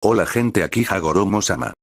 Hola gente, aquí Hagoromo-sama.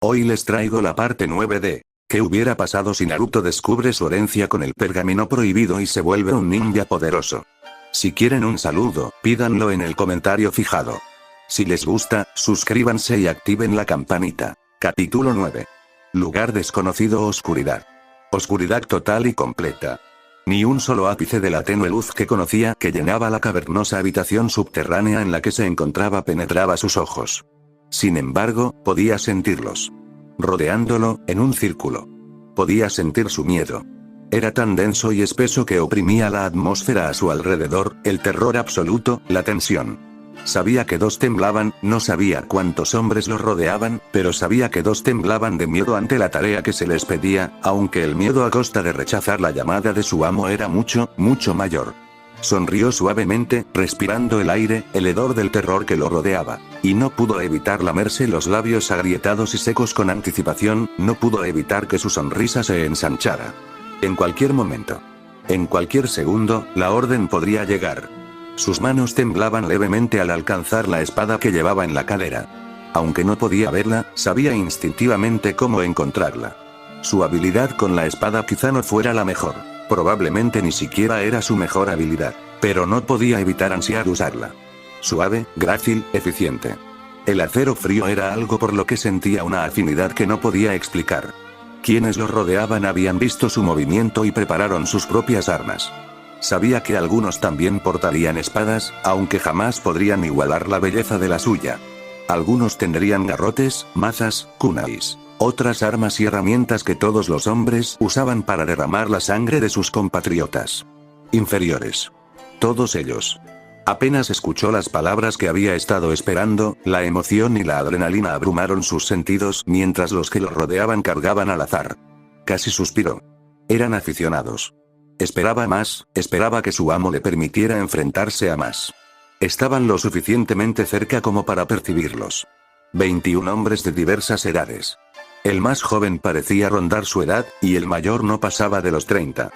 Hoy les traigo la parte 9 de ¿qué hubiera pasado si Naruto descubre su herencia con el pergamino prohibido y se vuelve un ninja poderoso? Si quieren un saludo, pídanlo en el comentario fijado. Si les gusta, suscríbanse y activen la campanita. Capítulo 9. Lugar desconocido, oscuridad. Oscuridad total y completa. Ni un solo ápice de la tenue luz que conocía que llenaba la cavernosa habitación subterránea en la que se encontraba penetraba sus ojos. Sin embargo, podía sentirlos. Rodeándolo, en un círculo. Podía sentir su miedo. Era tan denso y espeso que oprimía la atmósfera a su alrededor, el terror absoluto, la tensión. Sabía que dos temblaban, no sabía cuántos hombres los rodeaban, pero sabía que dos temblaban de miedo ante la tarea que se les pedía, aunque el miedo a costa de rechazar la llamada de su amo era mucho, mucho mayor. Sonrió suavemente, respirando el aire, el hedor del terror que lo rodeaba. Y no pudo evitar lamerse los labios agrietados y secos con anticipación, no pudo evitar que su sonrisa se ensanchara. En cualquier momento. En cualquier segundo, la orden podría llegar. Sus manos temblaban levemente al alcanzar la espada que llevaba en la cadera. Aunque no podía verla, sabía instintivamente cómo encontrarla. Su habilidad con la espada quizá no fuera la mejor. Probablemente ni siquiera era su mejor habilidad, pero no podía evitar ansiar usarla. Suave, grácil, eficiente. El acero frío era algo por lo que sentía una afinidad que no podía explicar. Quienes lo rodeaban habían visto su movimiento y prepararon sus propias armas. Sabía que algunos también portarían espadas, aunque jamás podrían igualar la belleza de la suya. Algunos tendrían garrotes, mazas, kunais. Otras armas y herramientas que todos los hombres usaban para derramar la sangre de sus compatriotas inferiores. Todos ellos. Apenas escuchó las palabras que había estado esperando, la emoción y la adrenalina abrumaron sus sentidos mientras los que lo rodeaban cargaban al azar. Casi suspiró. Eran aficionados. Esperaba más, esperaba que su amo le permitiera enfrentarse a más. Estaban lo suficientemente cerca como para percibirlos. 21 hombres de diversas edades. El más joven parecía rondar su edad, y el mayor no pasaba de los 30.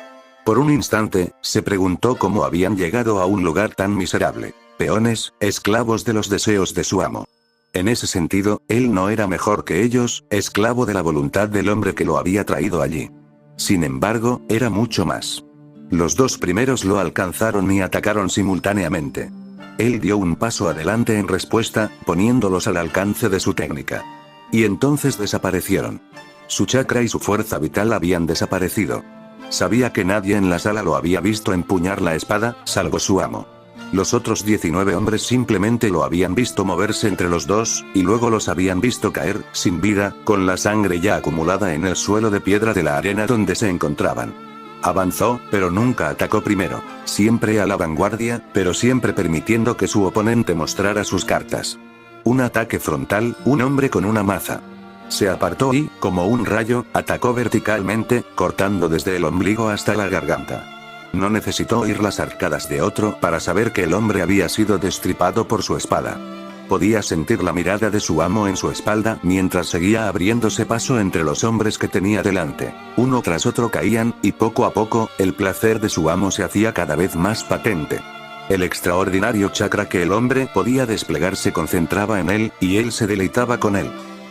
Por un instante, se preguntó cómo habían llegado a un lugar tan miserable. Peones, esclavos de los deseos de su amo. En ese sentido, él no era mejor que ellos, esclavo de la voluntad del hombre que lo había traído allí. Sin embargo, era mucho más. Los dos primeros lo alcanzaron y atacaron simultáneamente. Él dio un paso adelante en respuesta, poniéndolos al alcance de su técnica. Y entonces desaparecieron. Su chakra y su fuerza vital habían desaparecido. Sabía que nadie en la sala lo había visto empuñar la espada, salvo su amo. Los otros 19 hombres simplemente lo habían visto moverse entre los dos, y luego los habían visto caer, sin vida, con la sangre ya acumulada en el suelo de piedra de la arena donde se encontraban. Avanzó, pero nunca atacó primero. Siempre a la vanguardia, pero siempre permitiendo que su oponente mostrara sus cartas. Un ataque frontal, un hombre con una maza. Se apartó y, como un rayo, atacó verticalmente, cortando desde el ombligo hasta la garganta. No necesitó oír las arcadas de otro para saber que el hombre había sido destripado por su espada. Podía sentir la mirada de su amo en su espalda mientras seguía abriéndose paso entre los hombres que tenía delante. Uno tras otro caían, y poco a poco, el placer de su amo se hacía cada vez más patente. El extraordinario chakra que el hombre podía desplegar se concentraba en él, y él se deleitaba con él.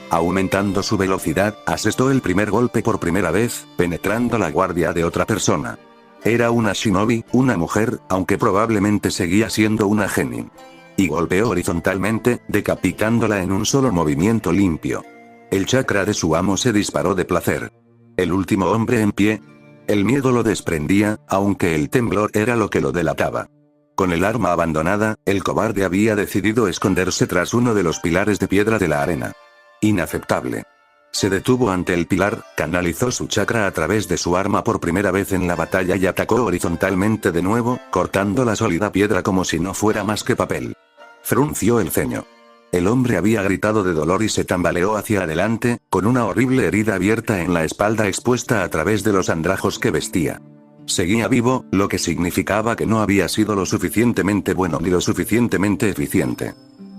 Aumentando su velocidad, asestó el primer golpe por primera vez, penetrando la guardia de otra persona. Era una shinobi, una mujer, aunque probablemente seguía siendo una genin. Y golpeó horizontalmente, decapitándola en un solo movimiento limpio. El chakra de su amo se disparó de placer. El último hombre en pie. El miedo lo desprendía, aunque el temblor era lo que lo delataba. Con el arma abandonada, el cobarde había decidido esconderse tras uno de los pilares de piedra de la arena. Inaceptable. Se detuvo ante el pilar, canalizó su chakra a través de su arma por primera vez en la batalla y atacó horizontalmente de nuevo, cortando la sólida piedra como si no fuera más que papel. Frunció el ceño. El hombre había gritado de dolor y se tambaleó hacia adelante, con una horrible herida abierta en la espalda expuesta a través de los andrajos que vestía. Seguía vivo, lo que significaba que no había sido lo suficientemente bueno ni lo suficientemente eficiente.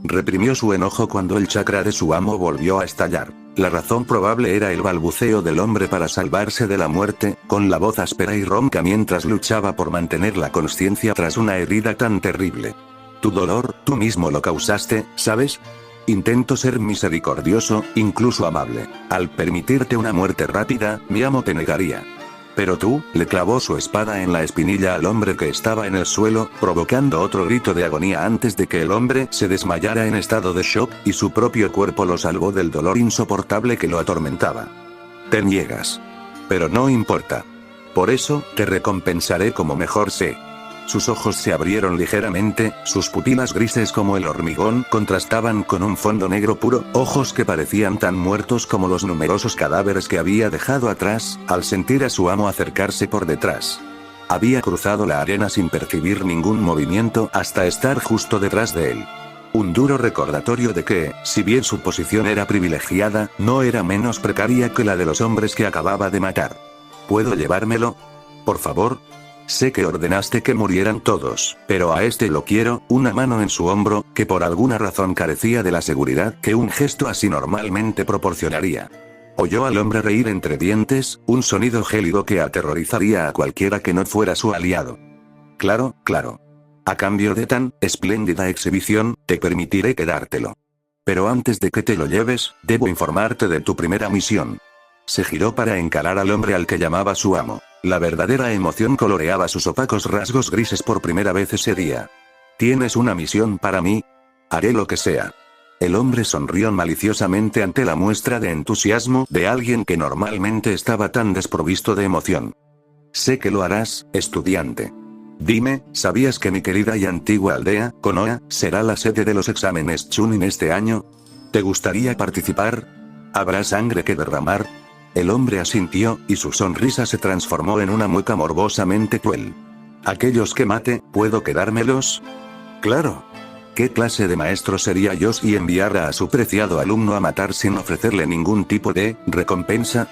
Reprimió su enojo cuando el chakra de su amo volvió a estallar. La razón probable era el balbuceo del hombre para salvarse de la muerte, con la voz áspera y ronca mientras luchaba por mantener la consciencia tras una herida tan terrible. Tu dolor, tú mismo lo causaste, ¿sabes? Intento ser misericordioso, incluso amable. Al permitirte una muerte rápida, mi amo te negaría. Pero tú, le clavó su espada en la espinilla al hombre que estaba en el suelo, provocando otro grito de agonía antes de que el hombre se desmayara en estado de shock, y su propio cuerpo lo salvó del dolor insoportable que lo atormentaba. Te niegas. Pero no importa. Por eso, te recompensaré como mejor sé. Sus ojos se abrieron ligeramente, sus pupilas grises como el hormigón contrastaban con un fondo negro puro, ojos que parecían tan muertos como los numerosos cadáveres que había dejado atrás, al sentir a su amo acercarse por detrás. Había cruzado la arena sin percibir ningún movimiento hasta estar justo detrás de él. Un duro recordatorio de que, si bien su posición era privilegiada, no era menos precaria que la de los hombres que acababa de matar. ¿Puedo llevármelo? Por favor. Sé que ordenaste que murieran todos, pero a este lo quiero, una mano en su hombro, que por alguna razón carecía de la seguridad que un gesto así normalmente proporcionaría. Oyó al hombre reír entre dientes, un sonido gélido que aterrorizaría a cualquiera que no fuera su aliado. Claro, claro. A cambio de tan espléndida exhibición, te permitiré quedártelo. Pero antes de que te lo lleves, debo informarte de tu primera misión. Se giró para encarar al hombre al que llamaba su amo. La verdadera emoción coloreaba sus opacos rasgos grises por primera vez ese día. ¿Tienes una misión para mí? Haré lo que sea. El hombre sonrió maliciosamente ante la muestra de entusiasmo de alguien que normalmente estaba tan desprovisto de emoción. Sé que lo harás, estudiante. Dime, ¿sabías que mi querida y antigua aldea, Konoha, será la sede de los exámenes Chunin este año? ¿Te gustaría participar? ¿Habrá sangre que derramar? El hombre asintió, y su sonrisa se transformó en una mueca morbosamente cruel. ¿Aquellos que mate, puedo quedármelos? Claro. ¿Qué clase de maestro sería yo si enviara a su preciado alumno a matar sin ofrecerle ningún tipo de recompensa?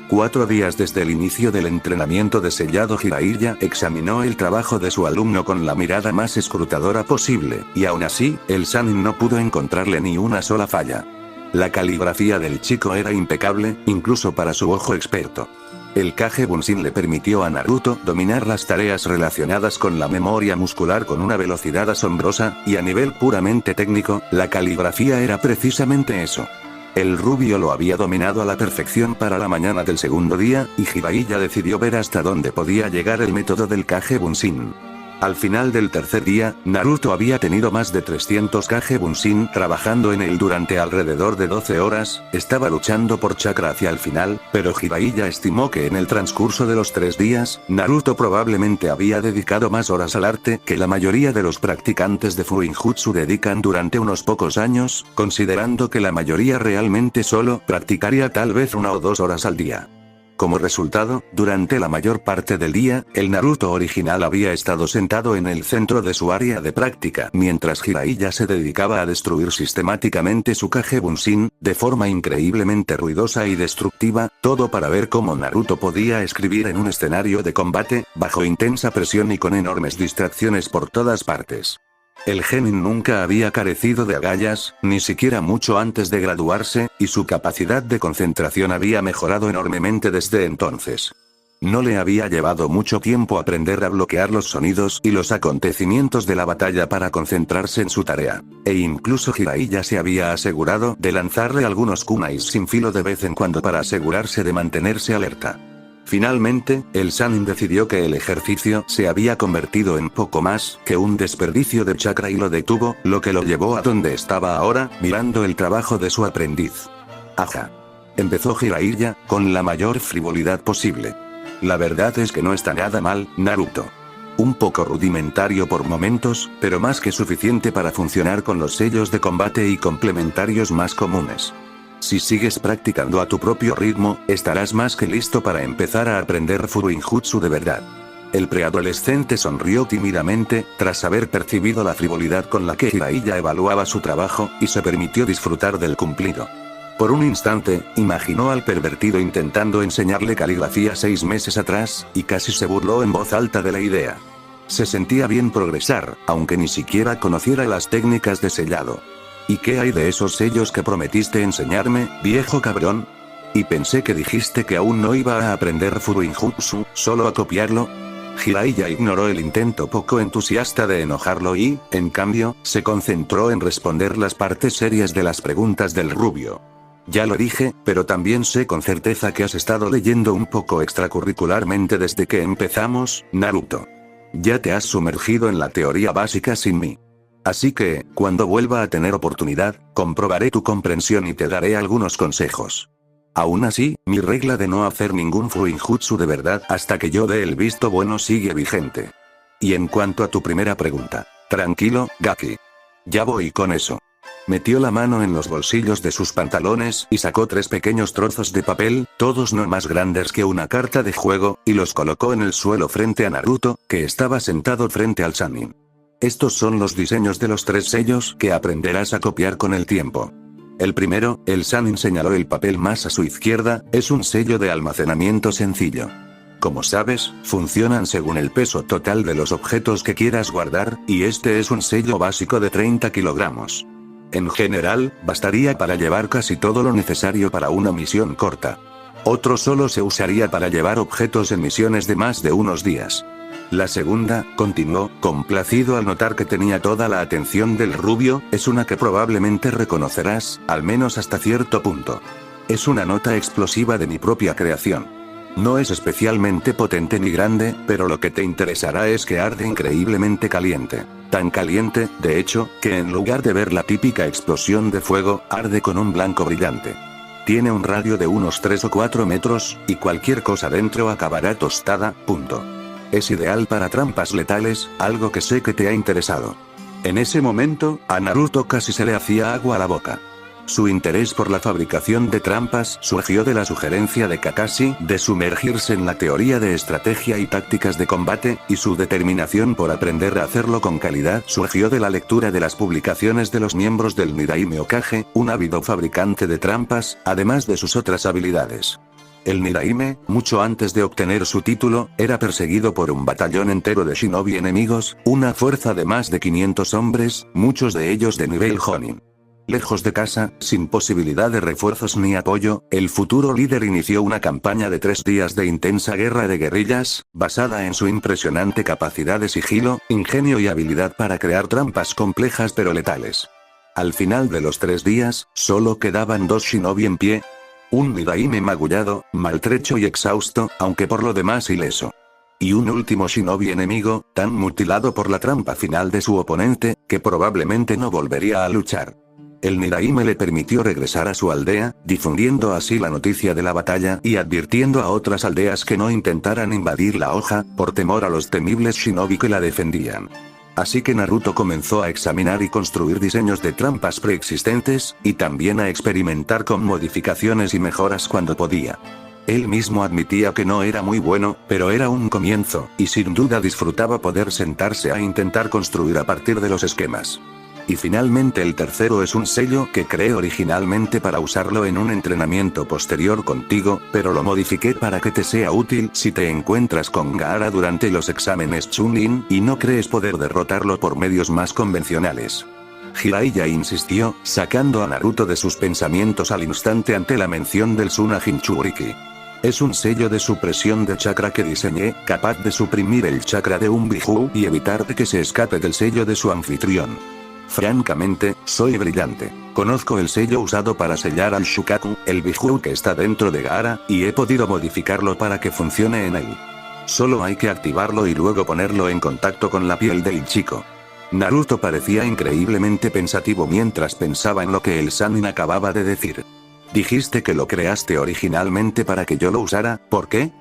4 días desde el inicio del entrenamiento de sellado, Jiraiya examinó el trabajo de su alumno con la mirada más escrutadora posible, y aún así, el Sannin no pudo encontrarle ni una sola falla. La caligrafía del chico era impecable, incluso para su ojo experto. El Kage Bunshin le permitió a Naruto dominar las tareas relacionadas con la memoria muscular con una velocidad asombrosa, y a nivel puramente técnico, la caligrafía era precisamente eso. El rubio lo había dominado a la perfección para la mañana del segundo día, y Jiraiya decidió ver hasta dónde podía llegar el método del Kage Bunshin. Al final del tercer día, Naruto había tenido más de 300 Kage Bunshin trabajando en él durante alrededor de 12 horas, estaba luchando por chakra hacia el final, pero Jiraiya estimó que en el transcurso de los 3 días, Naruto probablemente había dedicado más horas al arte que la mayoría de los practicantes de Fuinjutsu dedican durante unos pocos años, considerando que la mayoría realmente solo practicaría tal vez 1 o 2 horas al día. Como resultado, durante la mayor parte del día, el Naruto original había estado sentado en el centro de su área de práctica, mientras Jiraiya se dedicaba a destruir sistemáticamente su Kage Bunshin, de forma increíblemente ruidosa y destructiva, todo para ver cómo Naruto podía escribir en un escenario de combate, bajo intensa presión y con enormes distracciones por todas partes. El genin nunca había carecido de agallas, ni siquiera mucho antes de graduarse, y su capacidad de concentración había mejorado enormemente desde entonces. No le había llevado mucho tiempo aprender a bloquear los sonidos y los acontecimientos de la batalla para concentrarse en su tarea. E incluso Jiraiya se había asegurado de lanzarle algunos kunais sin filo de vez en cuando para asegurarse de mantenerse alerta. Finalmente, el Sannin decidió que el ejercicio se había convertido en poco más que un desperdicio de chakra y lo detuvo, lo que lo llevó a donde estaba ahora, mirando el trabajo de su aprendiz. Ajá. Empezó Jiraiya, con la mayor frivolidad posible. La verdad es que no está nada mal, Naruto. Un poco rudimentario por momentos, pero más que suficiente para funcionar con los sellos de combate y complementarios más comunes. Si sigues practicando a tu propio ritmo, estarás más que listo para empezar a aprender Fuinjutsu de verdad. El preadolescente sonrió tímidamente, tras haber percibido la frivolidad con la que Jiraiya evaluaba su trabajo, y se permitió disfrutar del cumplido. Por un instante, imaginó al pervertido intentando enseñarle caligrafía 6 meses atrás, y casi se burló en voz alta de la idea. Se sentía bien progresar, aunque ni siquiera conociera las técnicas de sellado. ¿Y qué hay de esos sellos que prometiste enseñarme, viejo cabrón? Y pensé que dijiste que aún no iba a aprender Fuinjutsu, solo a copiarlo. Jiraiya ignoró el intento poco entusiasta de enojarlo y, en cambio, se concentró en responder las partes serias de las preguntas del rubio. Ya lo dije, pero también sé con certeza que has estado leyendo un poco extracurricularmente desde que empezamos, Naruto. Ya te has sumergido en la teoría básica sin mí. Así que, cuando vuelva a tener oportunidad, comprobaré tu comprensión y te daré algunos consejos. Aún así, mi regla de no hacer ningún fuinjutsu de verdad hasta que yo dé el visto bueno sigue vigente. Y en cuanto a tu primera pregunta, tranquilo, Gaki. Ya voy con eso. Metió la mano en los bolsillos de sus pantalones y sacó 3 pequeños trozos de papel, todos no más grandes que una carta de juego, y los colocó en el suelo frente a Naruto, que estaba sentado frente al Sannin. Estos son los diseños de los 3 sellos que aprenderás a copiar con el tiempo. El primero, el Sannin señaló el papel más a su izquierda, es un sello de almacenamiento sencillo. Como sabes, funcionan según el peso total de los objetos que quieras guardar, y este es un sello básico de 30 kilogramos. En general, bastaría para llevar casi todo lo necesario para una misión corta. Otro solo se usaría para llevar objetos en misiones de más de unos días. La segunda, continuó, complacido al notar que tenía toda la atención del rubio, es una que probablemente reconocerás, al menos hasta cierto punto. Es una nota explosiva de mi propia creación. No es especialmente potente ni grande, pero lo que te interesará es que arde increíblemente caliente. Tan caliente, de hecho, que en lugar de ver la típica explosión de fuego, arde con un blanco brillante. Tiene un radio de unos 3 o 4 metros, y cualquier cosa dentro acabará tostada, punto. Es ideal para trampas letales, algo que sé que te ha interesado. En ese momento, a Naruto casi se le hacía agua a la boca. Su interés por la fabricación de trampas surgió de la sugerencia de Kakashi de sumergirse en la teoría de estrategia y tácticas de combate, y su determinación por aprender a hacerlo con calidad surgió de la lectura de las publicaciones de los miembros del Niraime Hokage, un ávido fabricante de trampas, además de sus otras habilidades. El Niraime, mucho antes de obtener su título, era perseguido por un batallón entero de shinobi enemigos, una fuerza de más de 500 hombres, muchos de ellos de nivel Jonin. Lejos de casa, sin posibilidad de refuerzos ni apoyo, el futuro líder inició una campaña de 3 días de intensa guerra de guerrillas, basada en su impresionante capacidad de sigilo, ingenio y habilidad para crear trampas complejas pero letales. Al final de los 3 días, solo quedaban 2 shinobi en pie. Un Niraime magullado, maltrecho y exhausto, aunque por lo demás ileso. Y un último shinobi enemigo, tan mutilado por la trampa final de su oponente, que probablemente no volvería a luchar. El Niraime le permitió regresar a su aldea, difundiendo así la noticia de la batalla y advirtiendo a otras aldeas que no intentaran invadir la hoja, por temor a los temibles shinobi que la defendían. Así que Naruto comenzó a examinar y construir diseños de trampas preexistentes, y también a experimentar con modificaciones y mejoras cuando podía. Él mismo admitía que no era muy bueno, pero era un comienzo, y sin duda disfrutaba poder sentarse a intentar construir a partir de los esquemas. Y finalmente el tercero es un sello que creé originalmente para usarlo en un entrenamiento posterior contigo, pero lo modifiqué para que te sea útil si te encuentras con Gaara durante los exámenes Chunin y no crees poder derrotarlo por medios más convencionales. Jiraiya insistió, sacando a Naruto de sus pensamientos al instante ante la mención del Suna Jinchuriki. Es un sello de supresión de chakra que diseñé, capaz de suprimir el chakra de un Biju y evitar que se escape del sello de su anfitrión. Francamente, soy brillante. Conozco el sello usado para sellar al Shukaku, el Biju que está dentro de Gaara, y he podido modificarlo para que funcione en él. Solo hay que activarlo y luego ponerlo en contacto con la piel del chico. Naruto parecía increíblemente pensativo mientras pensaba en lo que el Sannin acababa de decir. Dijiste que lo creaste originalmente para que yo lo usara, ¿por qué?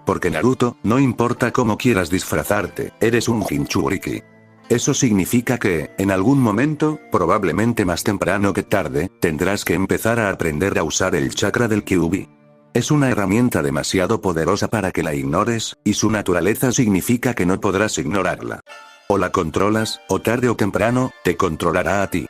Porque Naruto, no importa cómo quieras disfrazarte, eres un Jinchuriki. Eso significa que, en algún momento, probablemente más temprano que tarde, tendrás que empezar a aprender a usar el chakra del Kyuubi. Es una herramienta demasiado poderosa para que la ignores, y su naturaleza significa que no podrás ignorarla. O la controlas, o tarde o temprano, te controlará a ti.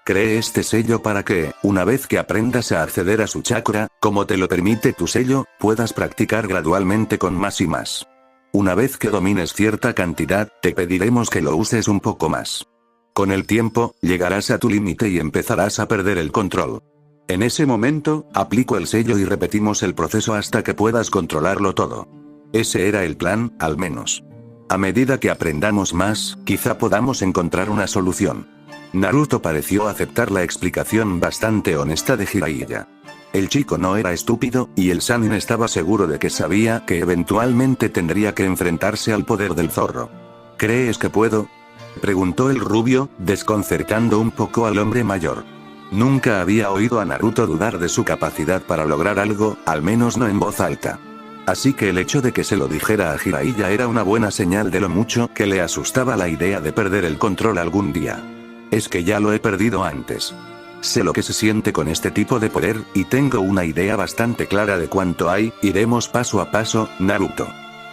Cree este sello para que, una vez que aprendas a acceder a su chakra, como te lo permite tu sello, puedas practicar gradualmente con más y más. Una vez que domines cierta cantidad, te pediremos que lo uses un poco más. Con el tiempo, llegarás a tu límite y empezarás a perder el control. En ese momento, aplico el sello y repetimos el proceso hasta que puedas controlarlo todo. Ese era el plan, al menos. A medida que aprendamos más, quizá podamos encontrar una solución. Naruto pareció aceptar la explicación bastante honesta de Jiraiya. El chico no era estúpido, y el Sannin estaba seguro de que sabía que eventualmente tendría que enfrentarse al poder del zorro. ¿Crees que puedo?, preguntó el rubio, desconcertando un poco al hombre mayor. Nunca había oído a Naruto dudar de su capacidad para lograr algo, al menos no en voz alta. Así que el hecho de que se lo dijera a Jiraiya era una buena señal de lo mucho que le asustaba la idea de perder el control algún día. Es que ya lo he perdido antes. Sé lo que se siente con este tipo de poder, y tengo una idea bastante clara de cuánto hay. Iremos paso a paso, Naruto.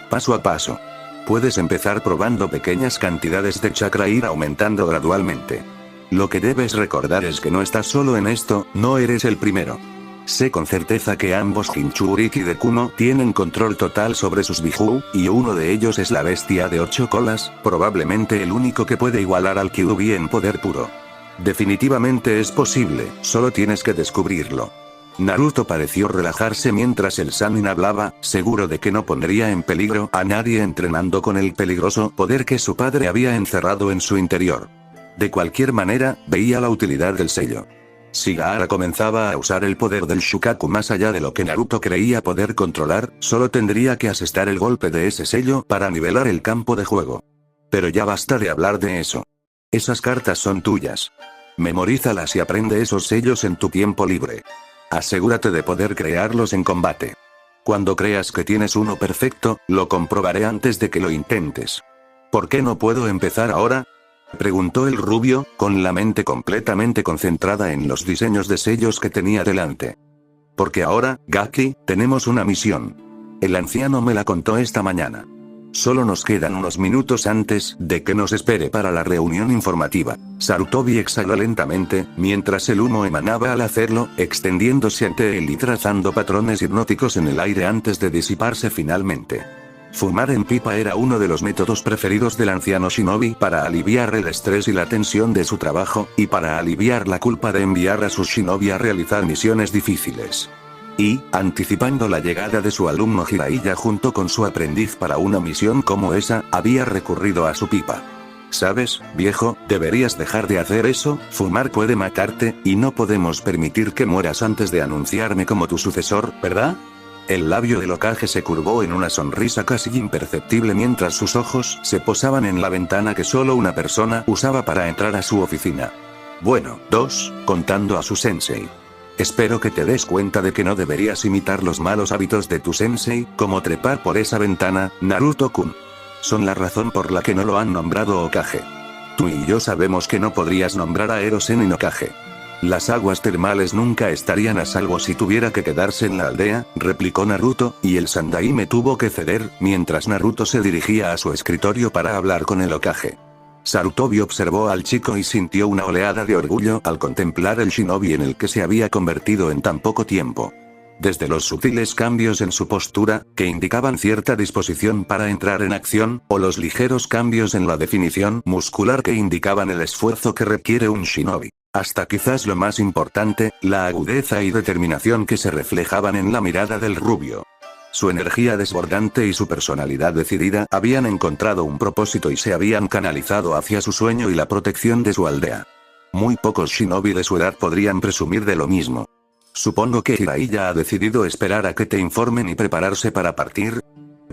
Paso a paso. Puedes empezar probando pequeñas cantidades de chakra e ir aumentando gradualmente. Lo que debes recordar es que no estás solo en esto, no eres el primero. Sé con certeza que ambos Jinchuriki de Kumo tienen control total sobre sus Biju, y uno de ellos es la bestia de 8 colas, probablemente el único que puede igualar al Kyuubi en poder puro. Definitivamente es posible, solo tienes que descubrirlo. Naruto pareció relajarse mientras el Sannin hablaba, seguro de que no pondría en peligro a nadie entrenando con el peligroso poder que su padre había encerrado en su interior. De cualquier manera, veía la utilidad del sello. Si Gaara comenzaba a usar el poder del Shukaku más allá de lo que Naruto creía poder controlar, solo tendría que asestar el golpe de ese sello para nivelar el campo de juego. Pero ya basta de hablar de eso. Esas cartas son tuyas. Memorízalas y aprende esos sellos en tu tiempo libre. Asegúrate de poder crearlos en combate. Cuando creas que tienes uno perfecto, lo comprobaré antes de que lo intentes. ¿Por qué no puedo empezar ahora?, preguntó el rubio, con la mente completamente concentrada en los diseños de sellos que tenía delante. Porque ahora, Gaki, tenemos una misión. El anciano me la contó esta mañana. Solo nos quedan unos minutos antes de que nos espere para la reunión informativa. Sarutobi exhaló lentamente, mientras el humo emanaba al hacerlo, extendiéndose ante él y trazando patrones hipnóticos en el aire antes de disiparse finalmente. Fumar en pipa era uno de los métodos preferidos del anciano shinobi para aliviar el estrés y la tensión de su trabajo, y para aliviar la culpa de enviar a sus shinobi a realizar misiones difíciles. Y, anticipando la llegada de su alumno Jiraiya junto con su aprendiz para una misión como esa, había recurrido a su pipa. ¿Sabes, viejo? Deberías dejar de hacer eso, fumar puede matarte, y no podemos permitir que mueras antes de anunciarme como tu sucesor, ¿verdad? El labio del Hokage se curvó en una sonrisa casi imperceptible mientras sus ojos se posaban en la ventana que solo una persona usaba para entrar a su oficina. Bueno, 2, contando a su sensei. Espero que te des cuenta de que no deberías imitar los malos hábitos de tu sensei, como trepar por esa ventana, Naruto-kun. Son la razón por la que no lo han nombrado Hokage. Tú y yo sabemos que no podrías nombrar a Ero Sennin Hokage. Las aguas termales nunca estarían a salvo si tuviera que quedarse en la aldea, replicó Naruto, y el Sandaime tuvo que ceder, mientras Naruto se dirigía a su escritorio para hablar con el Hokage. Sarutobi observó al chico y sintió una oleada de orgullo al contemplar el shinobi en el que se había convertido en tan poco tiempo. Desde los sutiles cambios en su postura, que indicaban cierta disposición para entrar en acción, o los ligeros cambios en la definición muscular que indicaban el esfuerzo que requiere un shinobi, hasta quizás lo más importante, la agudeza y determinación que se reflejaban en la mirada del rubio. Su energía desbordante y su personalidad decidida habían encontrado un propósito y se habían canalizado hacia su sueño y la protección de su aldea. Muy pocos shinobi de su edad podrían presumir de lo mismo. Supongo que Jiraiya ha decidido esperar a que te informen y prepararse para partir,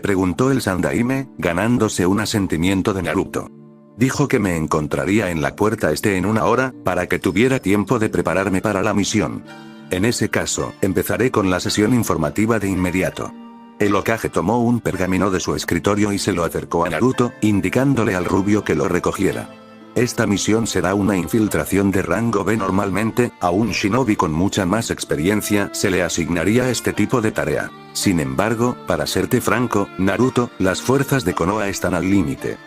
preguntó el Sandaime, ganándose un asentimiento de Naruto. Dijo que me encontraría en la puerta este en 1 hora, para que tuviera tiempo de prepararme para la misión. En ese caso, empezaré con la sesión informativa de inmediato. El Hokage tomó un pergamino de su escritorio y se lo acercó a Naruto, indicándole al rubio que lo recogiera. Esta misión será una infiltración de rango B. Normalmente, a un shinobi con mucha más experiencia se le asignaría este tipo de tarea. Sin embargo, para serte franco, Naruto, las fuerzas de Konoha están al límite.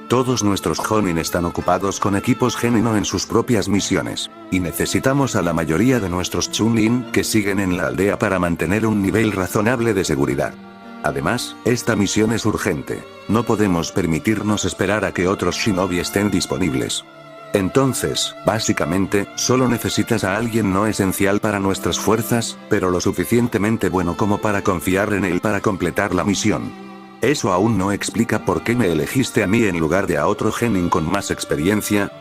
Todos nuestros Jonin están ocupados con equipos Genin en sus propias misiones. Y necesitamos a la mayoría de nuestros Chunin que siguen en la aldea para mantener un nivel razonable de seguridad. Además, esta misión es urgente. No podemos permitirnos esperar a que otros shinobi estén disponibles. Entonces, básicamente, solo necesitas a alguien no esencial para nuestras fuerzas, pero lo suficientemente bueno como para confiar en él para completar la misión. ¿Eso aún no explica por qué me elegiste a mí en lugar de a otro genin con más experiencia?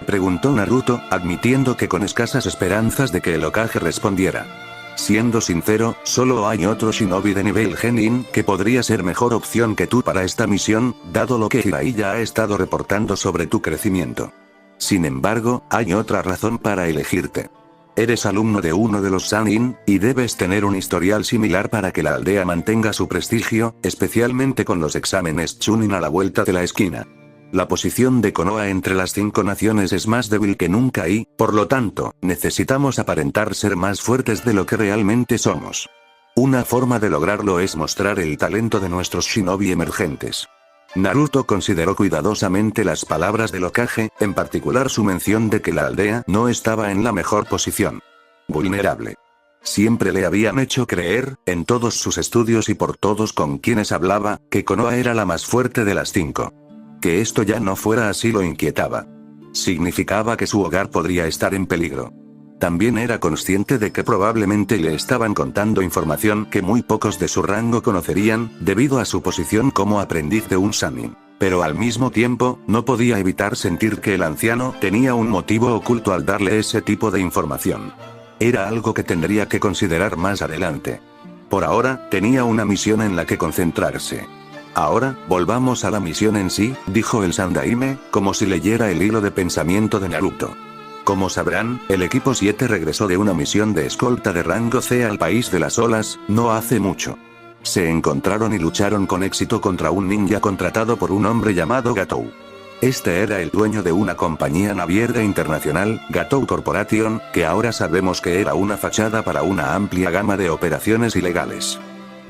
Preguntó Naruto, admitiendo que con escasas esperanzas de que el Hokage respondiera. Siendo sincero, solo hay otro shinobi de nivel genin que podría ser mejor opción que tú para esta misión, dado lo que Jiraiya ha estado reportando sobre tu crecimiento. Sin embargo, hay otra razón para elegirte. Eres alumno de uno de los Sannin, y debes tener un historial similar para que la aldea mantenga su prestigio, especialmente con los exámenes Chunin a la vuelta de la esquina. La posición de Konoha entre las 5 naciones es más débil que nunca y, por lo tanto, necesitamos aparentar ser más fuertes de lo que realmente somos. Una forma de lograrlo es mostrar el talento de nuestros shinobi emergentes. Naruto consideró cuidadosamente las palabras del Hokage, en particular su mención de que la aldea no estaba en la mejor posición. Vulnerable. Siempre le habían hecho creer, en todos sus estudios y por todos con quienes hablaba, que Konoha era la más fuerte de las 5. Que esto ya no fuera así lo inquietaba. Significaba que su hogar podría estar en peligro. También era consciente de que probablemente le estaban contando información que muy pocos de su rango conocerían, debido a su posición como aprendiz de un Sannin. Pero al mismo tiempo, no podía evitar sentir que el anciano tenía un motivo oculto al darle ese tipo de información. Era algo que tendría que considerar más adelante. Por ahora, tenía una misión en la que concentrarse. Ahora, volvamos a la misión en sí, dijo el Sandaime, como si leyera el hilo de pensamiento de Naruto. Como sabrán, el equipo 7 regresó de una misión de escolta de rango C al país de las olas, no hace mucho. Se encontraron y lucharon con éxito contra un ninja contratado por un hombre llamado Gatou. Este era el dueño de una compañía naviera internacional, Gatou Corporation, que ahora sabemos que era una fachada para una amplia gama de operaciones ilegales.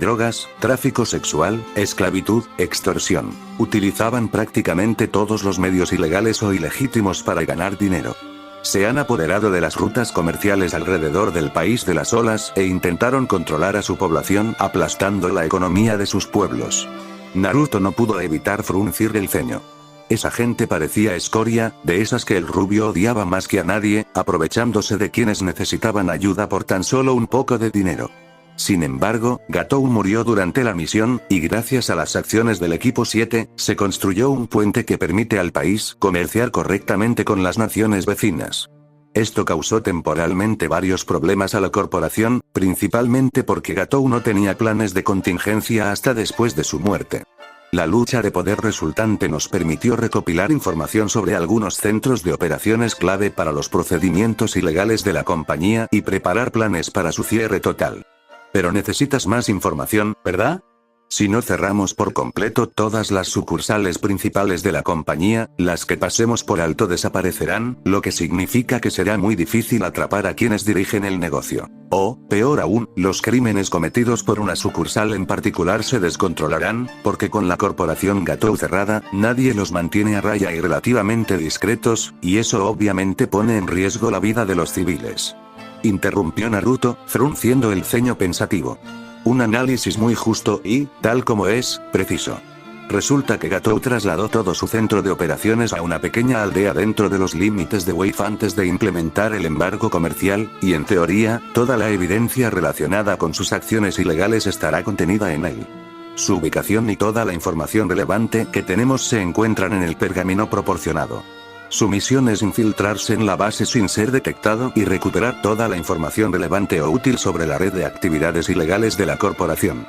Drogas, tráfico sexual, esclavitud, extorsión. Utilizaban prácticamente todos los medios ilegales o ilegítimos para ganar dinero. Se han apoderado de las rutas comerciales alrededor del país de las olas e intentaron controlar a su población aplastando la economía de sus pueblos. Naruto no pudo evitar fruncir el ceño. Esa gente parecía escoria, de esas que el rubio odiaba más que a nadie, aprovechándose de quienes necesitaban ayuda por tan solo un poco de dinero. Sin embargo, Gatou murió durante la misión, y gracias a las acciones del equipo 7, se construyó un puente que permite al país comerciar correctamente con las naciones vecinas. Esto causó temporalmente varios problemas a la corporación, principalmente porque Gatou no tenía planes de contingencia hasta después de su muerte. La lucha de poder resultante nos permitió recopilar información sobre algunos centros de operaciones clave para los procedimientos ilegales de la compañía y preparar planes para su cierre total. Pero necesitas más información, ¿verdad? Si no cerramos por completo todas las sucursales principales de la compañía, las que pasemos por alto desaparecerán, lo que significa que será muy difícil atrapar a quienes dirigen el negocio. O, peor aún, los crímenes cometidos por una sucursal en particular se descontrolarán, porque con la corporación Gatou cerrada, nadie los mantiene a raya y relativamente discretos, y eso obviamente pone en riesgo la vida de los civiles. Interrumpió Naruto, frunciendo el ceño pensativo. Un análisis muy justo y, tal como es, preciso. Resulta que Gatou trasladó todo su centro de operaciones a una pequeña aldea dentro de los límites de Wave antes de implementar el embargo comercial, y en teoría, toda la evidencia relacionada con sus acciones ilegales estará contenida en él. Su ubicación y toda la información relevante que tenemos se encuentran en el pergamino proporcionado. Su misión es infiltrarse en la base sin ser detectado y recuperar toda la información relevante o útil sobre la red de actividades ilegales de la corporación.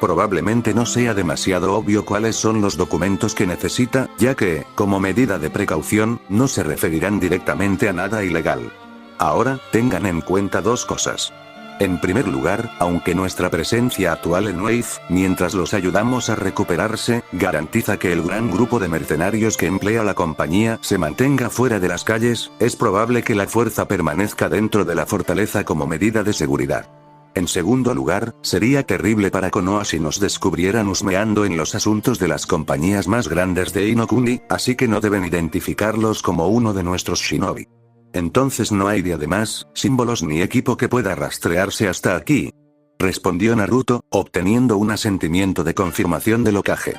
Probablemente no sea demasiado obvio cuáles son los documentos que necesita, ya que, como medida de precaución, no se referirán directamente a nada ilegal. Ahora, tengan en cuenta dos cosas. En primer lugar, aunque nuestra presencia actual en Wave, mientras los ayudamos a recuperarse, garantiza que el gran grupo de mercenarios que emplea la compañía se mantenga fuera de las calles, es probable que la fuerza permanezca dentro de la fortaleza como medida de seguridad. En segundo lugar, sería terrible para Konoha si nos descubrieran husmeando en los asuntos de las compañías más grandes de Inokuni, así que no deben identificarlos como uno de nuestros shinobi. Entonces no hay de además, símbolos ni equipo que pueda rastrearse hasta aquí. Respondió Naruto, obteniendo un asentimiento de confirmación del Hokage.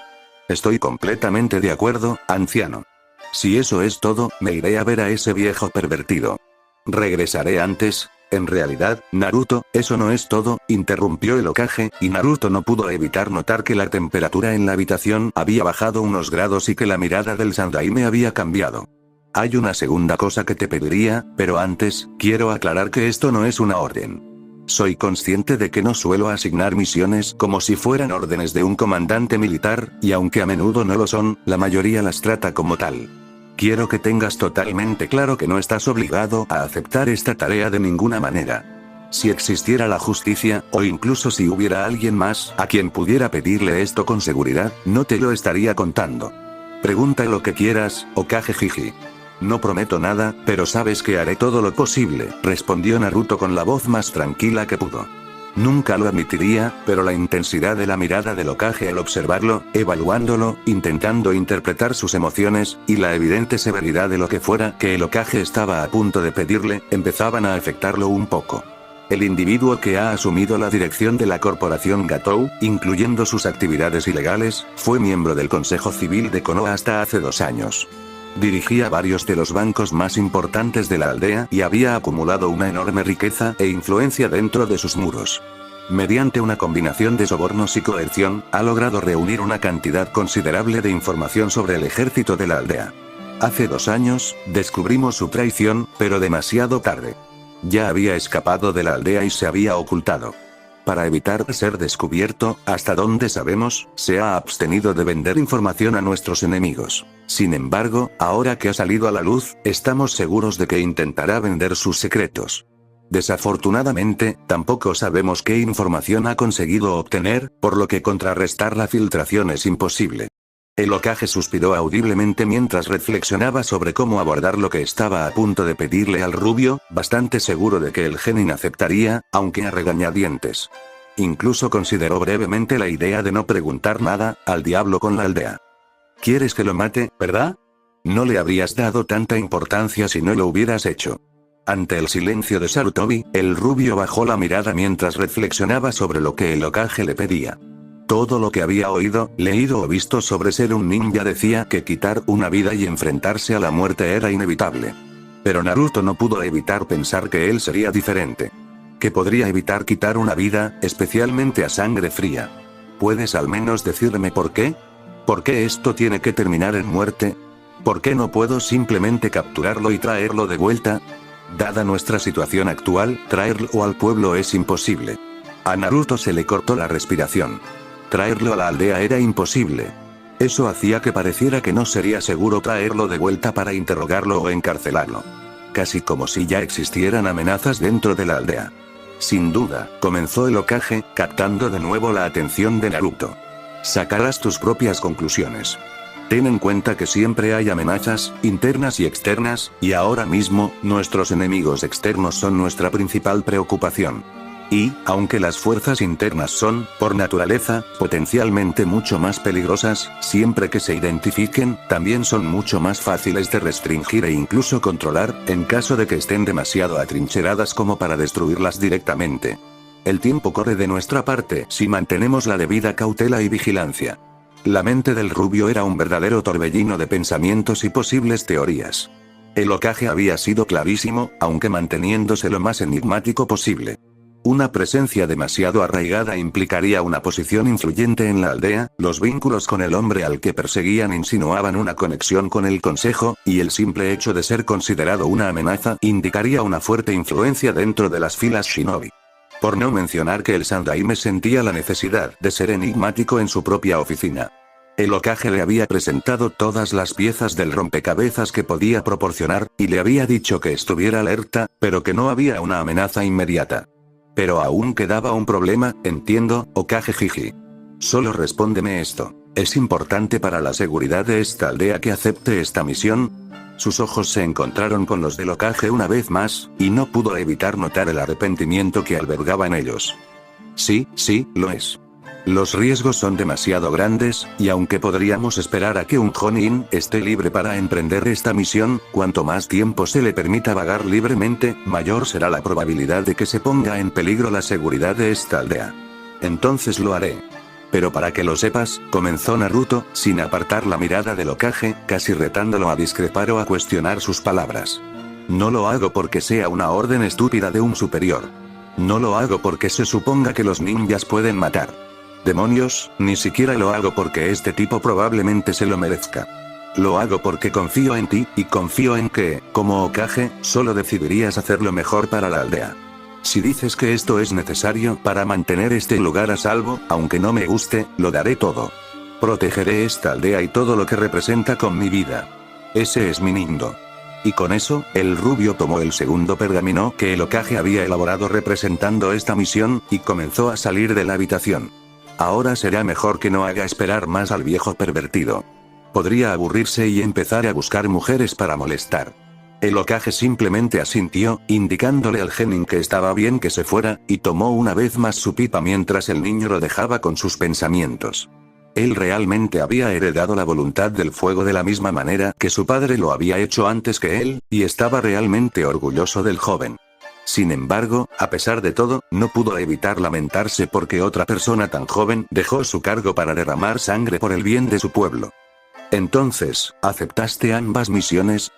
Estoy completamente de acuerdo, anciano. Si eso es todo, me iré a ver a ese viejo pervertido. Regresaré antes. En realidad, Naruto, eso no es todo, interrumpió el Hokage, y Naruto no pudo evitar notar que la temperatura en la habitación había bajado unos grados y que la mirada del Sandaime había cambiado. Hay una segunda cosa que te pediría, pero antes, quiero aclarar que esto no es una orden. Soy consciente de que no suelo asignar misiones como si fueran órdenes de un comandante militar, y aunque a menudo no lo son, la mayoría las trata como tal. Quiero que tengas totalmente claro que no estás obligado a aceptar esta tarea de ninguna manera. Si existiera la justicia, o incluso si hubiera alguien más a quien pudiera pedirle esto con seguridad, no te lo estaría contando. Pregunta lo que quieras, Hokage Jiji. No prometo nada, pero sabes que haré todo lo posible, respondió Naruto con la voz más tranquila que pudo. Nunca lo admitiría, pero la intensidad de la mirada del Hokage al observarlo, evaluándolo, intentando interpretar sus emociones, y la evidente severidad de lo que fuera que el Hokage estaba a punto de pedirle, empezaban a afectarlo un poco. El individuo que ha asumido la dirección de la corporación Gatou, incluyendo sus actividades ilegales, fue miembro del Consejo Civil de Konoha hasta hace 2 años. Dirigía varios de los bancos más importantes de la aldea y había acumulado una enorme riqueza e influencia dentro de sus muros. Mediante una combinación de sobornos y coerción, ha logrado reunir una cantidad considerable de información sobre el ejército de la aldea. Hace 2 años, descubrimos su traición, pero demasiado tarde. Ya había escapado de la aldea y se había ocultado. Para evitar ser descubierto, hasta donde sabemos, se ha abstenido de vender información a nuestros enemigos. Sin embargo, ahora que ha salido a la luz, estamos seguros de que intentará vender sus secretos. Desafortunadamente, tampoco sabemos qué información ha conseguido obtener, por lo que contrarrestar la filtración es imposible. El Hokage suspiró audiblemente mientras reflexionaba sobre cómo abordar lo que estaba a punto de pedirle al rubio, bastante seguro de que el genin aceptaría, aunque a regañadientes. Incluso consideró brevemente la idea de no preguntar nada, al diablo con la aldea. ¿Quieres que lo mate, verdad? No le habrías dado tanta importancia si no lo hubieras hecho. Ante el silencio de Sarutobi, el rubio bajó la mirada mientras reflexionaba sobre lo que el Hokage le pedía. Todo lo que había oído, leído o visto sobre ser un ninja decía que quitar una vida y enfrentarse a la muerte era inevitable. Pero Naruto no pudo evitar pensar que él sería diferente. Que podría evitar quitar una vida, especialmente a sangre fría. ¿Puedes al menos decirme por qué? ¿Por qué esto tiene que terminar en muerte? ¿Por qué no puedo simplemente capturarlo y traerlo de vuelta? Dada nuestra situación actual, traerlo al pueblo es imposible. A Naruto se le cortó la respiración. Traerlo a la aldea era imposible. Eso hacía que pareciera que no sería seguro traerlo de vuelta para interrogarlo o encarcelarlo. Casi como si ya existieran amenazas dentro de la aldea. Sin duda, comenzó el Hokage, captando de nuevo la atención de Naruto. Sacarás tus propias conclusiones. Ten en cuenta que siempre hay amenazas, internas y externas, y ahora mismo, nuestros enemigos externos son nuestra principal preocupación. Y, aunque las fuerzas internas son, por naturaleza, potencialmente mucho más peligrosas, siempre que se identifiquen, también son mucho más fáciles de restringir e incluso controlar, en caso de que estén demasiado atrincheradas como para destruirlas directamente. El tiempo corre de nuestra parte si mantenemos la debida cautela y vigilancia. La mente del rubio era un verdadero torbellino de pensamientos y posibles teorías. El Hokage había sido clarísimo, aunque manteniéndose lo más enigmático posible. Una presencia demasiado arraigada implicaría una posición influyente en la aldea, los vínculos con el hombre al que perseguían insinuaban una conexión con el consejo, y el simple hecho de ser considerado una amenaza indicaría una fuerte influencia dentro de las filas shinobi. Por no mencionar que el Sandaime sentía la necesidad de ser enigmático en su propia oficina. El Hokage le había presentado todas las piezas del rompecabezas que podía proporcionar, y le había dicho que estuviera alerta, pero que no había una amenaza inmediata. Pero aún quedaba un problema, entiendo, Hokage Jiji. Solo respóndeme esto. ¿Es importante para la seguridad de esta aldea que acepte esta misión? Sus ojos se encontraron con los del Hokage una vez más, y no pudo evitar notar el arrepentimiento que albergaba en ellos. Sí, lo es. Los riesgos son demasiado grandes, y aunque podríamos esperar a que un Jonin esté libre para emprender esta misión, cuanto más tiempo se le permita vagar libremente, mayor será la probabilidad de que se ponga en peligro la seguridad de esta aldea. Entonces lo haré. Pero para que lo sepas, comenzó Naruto, sin apartar la mirada del Hokage, casi retándolo a discrepar o a cuestionar sus palabras. No lo hago porque sea una orden estúpida de un superior. No lo hago porque se suponga que los ninjas pueden matar. Demonios, ni siquiera lo hago porque este tipo probablemente se lo merezca. Lo hago porque confío en ti, y confío en que, como Hokage, solo decidirías hacer lo mejor para la aldea. Si dices que esto es necesario para mantener este lugar a salvo, aunque no me guste, lo daré todo. Protegeré esta aldea y todo lo que representa con mi vida. Ese es mi Nindo. Y con eso, el rubio tomó el segundo pergamino que el Hokage había elaborado representando esta misión, y comenzó a salir de la habitación. Ahora será mejor que no haga esperar más al viejo pervertido. Podría aburrirse y empezar a buscar mujeres para molestar. El Hokage simplemente asintió, indicándole al genin que estaba bien que se fuera, y tomó una vez más su pipa mientras el niño lo dejaba con sus pensamientos. Él realmente había heredado la voluntad del fuego de la misma manera que su padre lo había hecho antes que él, y estaba realmente orgulloso del joven. Sin embargo, a pesar de todo, no pudo evitar lamentarse porque otra persona tan joven dejó su cargo para derramar sangre por el bien de su pueblo. Entonces, ¿aceptaste ambas misiones,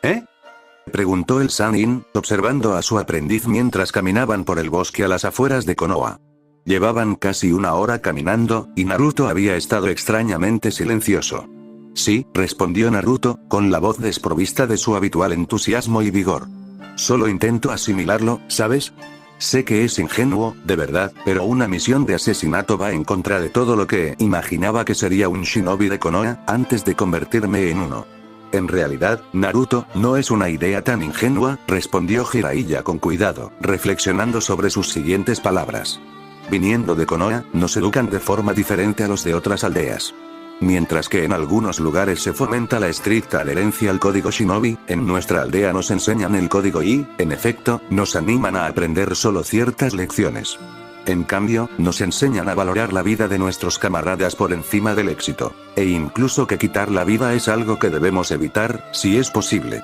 preguntó el Sannin, observando a su aprendiz mientras caminaban por el bosque a las afueras de Konoha. Llevaban casi una hora caminando, y Naruto había estado extrañamente silencioso. Sí, respondió Naruto, con la voz desprovista de su habitual entusiasmo y vigor. Solo intento asimilarlo, ¿sabes? Sé que es ingenuo, de verdad, pero una misión de asesinato va en contra de todo lo que imaginaba que sería un shinobi de Konoha, antes de convertirme en uno. En realidad, Naruto, no es una idea tan ingenua, respondió Jiraiya con cuidado, reflexionando sobre sus siguientes palabras. Viniendo de Konoha, nos educan de forma diferente a los de otras aldeas. Mientras que en algunos lugares se fomenta la estricta adherencia al código shinobi, en nuestra aldea nos enseñan el código y, en efecto, nos animan a aprender solo ciertas lecciones. En cambio, nos enseñan a valorar la vida de nuestros camaradas por encima del éxito. E incluso que quitar la vida es algo que debemos evitar, si es posible.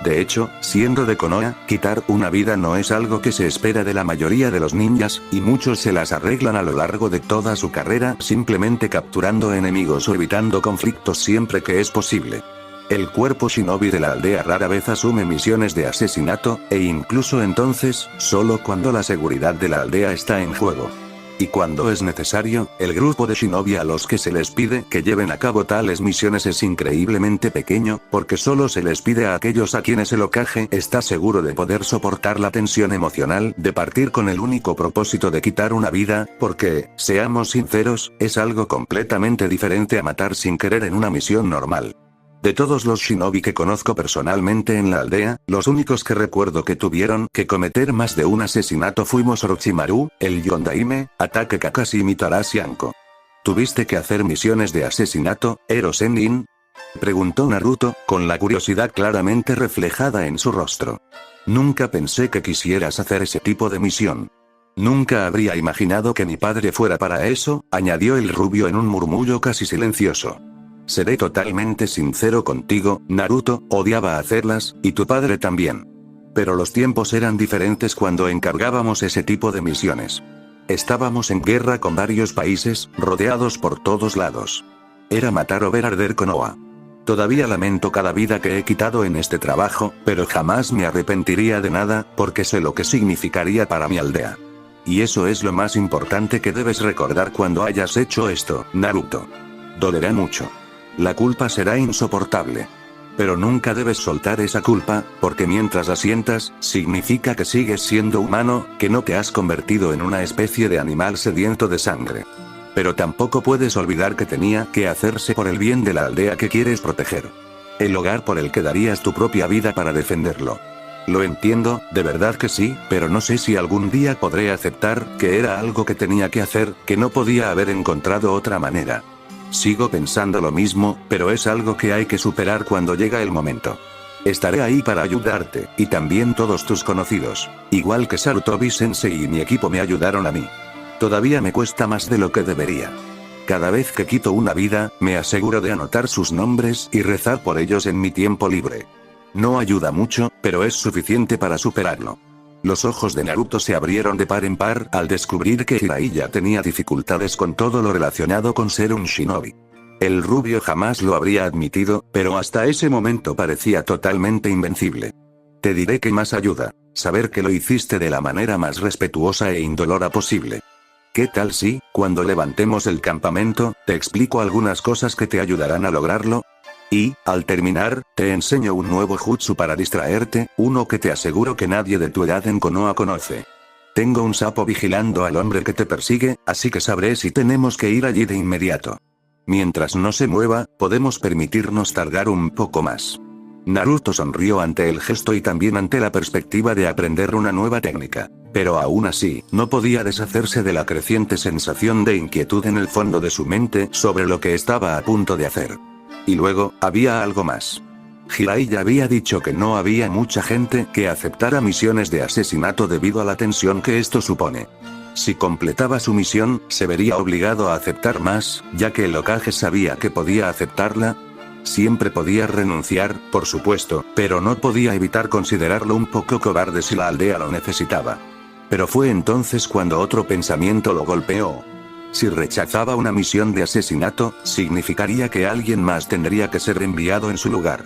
De hecho, siendo de Konoha, quitar una vida no es algo que se espera de la mayoría de los ninjas, y muchos se las arreglan a lo largo de toda su carrera simplemente capturando enemigos o evitando conflictos siempre que es posible. El cuerpo shinobi de la aldea rara vez asume misiones de asesinato, e incluso entonces, solo cuando la seguridad de la aldea está en juego. Y cuando es necesario, el grupo de shinobi a los que se les pide que lleven a cabo tales misiones es increíblemente pequeño, porque solo se les pide a aquellos a quienes el Hokage está seguro de poder soportar la tensión emocional de partir con el único propósito de quitar una vida, porque, seamos sinceros, es algo completamente diferente a matar sin querer en una misión normal. De todos los shinobi que conozco personalmente en la aldea, los únicos que recuerdo que tuvieron que cometer más de un asesinato fuimos Orochimaru, el Yondaime, Ataque Kakashi y Mitarashi Anko. ¿Tuviste que hacer misiones de asesinato, Ero Sennin? Preguntó Naruto, con la curiosidad claramente reflejada en su rostro. Nunca pensé que quisieras hacer ese tipo de misión. Nunca habría imaginado que mi padre fuera para eso, añadió el rubio en un murmullo casi silencioso. Seré totalmente sincero contigo, Naruto, odiaba hacerlas, y tu padre también. Pero los tiempos eran diferentes cuando encargábamos ese tipo de misiones. Estábamos en guerra con varios países, rodeados por todos lados. Era matar o ver arder Konoha. Todavía lamento cada vida que he quitado en este trabajo, pero jamás me arrepentiría de nada, porque sé lo que significaría para mi aldea. Y eso es lo más importante que debes recordar cuando hayas hecho esto, Naruto. Dolerá mucho. La culpa será insoportable. Pero nunca debes soltar esa culpa, porque mientras la sientas, significa que sigues siendo humano, que no te has convertido en una especie de animal sediento de sangre. Pero tampoco puedes olvidar que tenía que hacerse por el bien de la aldea que quieres proteger. El hogar por el que darías tu propia vida para defenderlo. Lo entiendo, de verdad que sí, pero no sé si algún día podré aceptar que era algo que tenía que hacer, que no podía haber encontrado otra manera. Sigo pensando lo mismo, pero es algo que hay que superar cuando llega el momento. Estaré ahí para ayudarte, y también todos tus conocidos. Igual que Sarutobi-sensei y mi equipo me ayudaron a mí. Todavía me cuesta más de lo que debería. Cada vez que quito una vida, me aseguro de anotar sus nombres y rezar por ellos en mi tiempo libre. No ayuda mucho, pero es suficiente para superarlo. Los ojos de Naruto se abrieron de par en par al descubrir que Jiraiya tenía dificultades con todo lo relacionado con ser un shinobi. El rubio jamás lo habría admitido, pero hasta ese momento parecía totalmente invencible. Te diré que más ayuda, saber que lo hiciste de la manera más respetuosa e indolora posible. ¿Qué tal si, cuando levantemos el campamento, te explico algunas cosas que te ayudarán a lograrlo? Y, al terminar, te enseño un nuevo jutsu para distraerte, uno que te aseguro que nadie de tu edad en Konoha conoce. Tengo un sapo vigilando al hombre que te persigue, así que sabré si tenemos que ir allí de inmediato. Mientras no se mueva, podemos permitirnos tardar un poco más. Naruto sonrió ante el gesto y también ante la perspectiva de aprender una nueva técnica. Pero aún así, no podía deshacerse de la creciente sensación de inquietud en el fondo de su mente sobre lo que estaba a punto de hacer. Y luego, había algo más. Jiraiya había dicho que no había mucha gente que aceptara misiones de asesinato debido a la tensión que esto supone. Si completaba su misión, se vería obligado a aceptar más, ya que el Hokage sabía que podía aceptarla. Siempre podía renunciar, por supuesto, pero no podía evitar considerarlo un poco cobarde si la aldea lo necesitaba. Pero fue entonces cuando otro pensamiento lo golpeó. Si rechazaba una misión de asesinato, significaría que alguien más tendría que ser enviado en su lugar.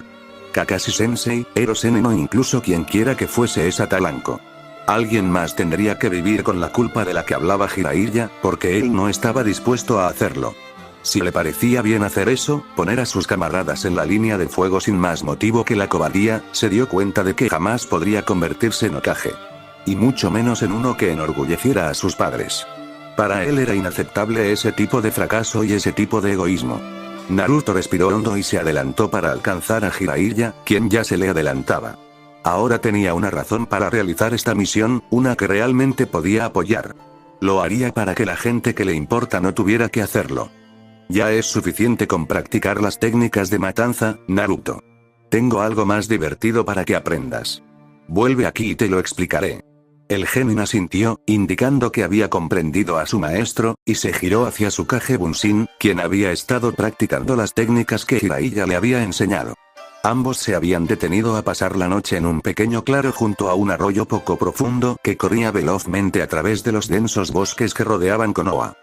Kakashi-sensei, Ero-Nen o incluso quien quiera que fuese esa Talanko. Alguien más tendría que vivir con la culpa de la que hablaba Jiraiya, porque él no estaba dispuesto a hacerlo. Si le parecía bien hacer eso, poner a sus camaradas en la línea de fuego sin más motivo que la cobardía, se dio cuenta de que jamás podría convertirse en Hokage. Y mucho menos en uno que enorgulleciera a sus padres. Para él era inaceptable ese tipo de fracaso y ese tipo de egoísmo. Naruto respiró hondo y se adelantó para alcanzar a Jiraiya, quien ya se le adelantaba. Ahora tenía una razón para realizar esta misión, una que realmente podía apoyar. Lo haría para que la gente que le importa no tuviera que hacerlo. Ya es suficiente con practicar las técnicas de matanza, Naruto. Tengo algo más divertido para que aprendas. Vuelve aquí y te lo explicaré. El genin asintió, indicando que había comprendido a su maestro, y se giró hacia su Kage Bunshin, quien había estado practicando las técnicas que Jiraiya le había enseñado. Ambos se habían detenido a pasar la noche en un pequeño claro junto a un arroyo poco profundo que corría velozmente a través de los densos bosques que rodeaban Konoha.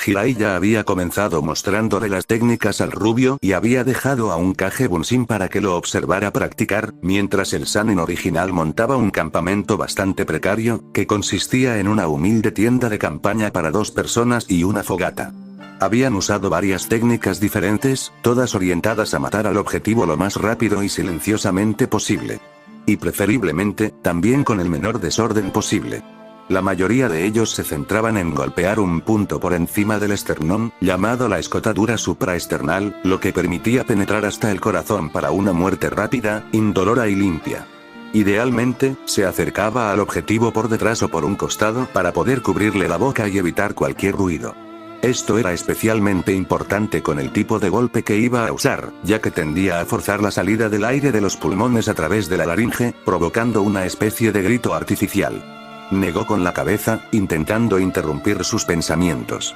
Jiraiya había comenzado mostrándole las técnicas al rubio y había dejado a un Kage Bunshin para que lo observara practicar, mientras el Sannin original montaba un campamento bastante precario, que consistía en una humilde tienda de campaña para 2 personas y una fogata. Habían usado varias técnicas diferentes, todas orientadas a matar al objetivo lo más rápido y silenciosamente posible. Y preferiblemente, también con el menor desorden posible. La mayoría de ellos se centraban en golpear un punto por encima del esternón, llamado la escotadura supraesternal, lo que permitía penetrar hasta el corazón para una muerte rápida, indolora y limpia. Idealmente, se acercaba al objetivo por detrás o por un costado para poder cubrirle la boca y evitar cualquier ruido. Esto era especialmente importante con el tipo de golpe que iba a usar, ya que tendía a forzar la salida del aire de los pulmones a través de la laringe, provocando una especie de grito artificial. Negó con la cabeza, intentando interrumpir sus pensamientos.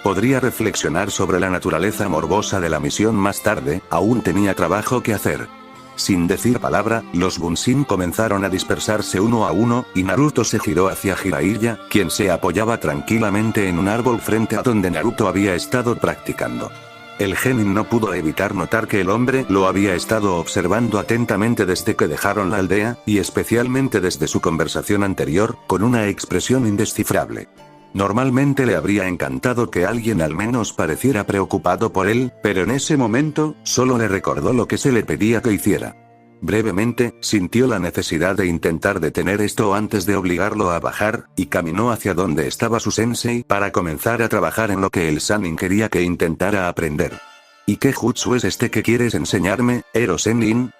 Podría reflexionar sobre la naturaleza morbosa de la misión más tarde, aún tenía trabajo que hacer. Sin decir palabra, los Bunshin comenzaron a dispersarse uno a uno, y Naruto se giró hacia Jiraiya, quien se apoyaba tranquilamente en un árbol frente a donde Naruto había estado practicando. El genin no pudo evitar notar que el hombre lo había estado observando atentamente desde que dejaron la aldea, y especialmente desde su conversación anterior, con una expresión indescifrable. Normalmente le habría encantado que alguien al menos pareciera preocupado por él, pero en ese momento, solo le recordó lo que se le pedía que hiciera. Brevemente, sintió la necesidad de intentar detener esto antes de obligarlo a bajar, y caminó hacia donde estaba su sensei para comenzar a trabajar en lo que el Sannin quería que intentara aprender. ¿Y qué jutsu es este que quieres enseñarme, Ero-Sennin?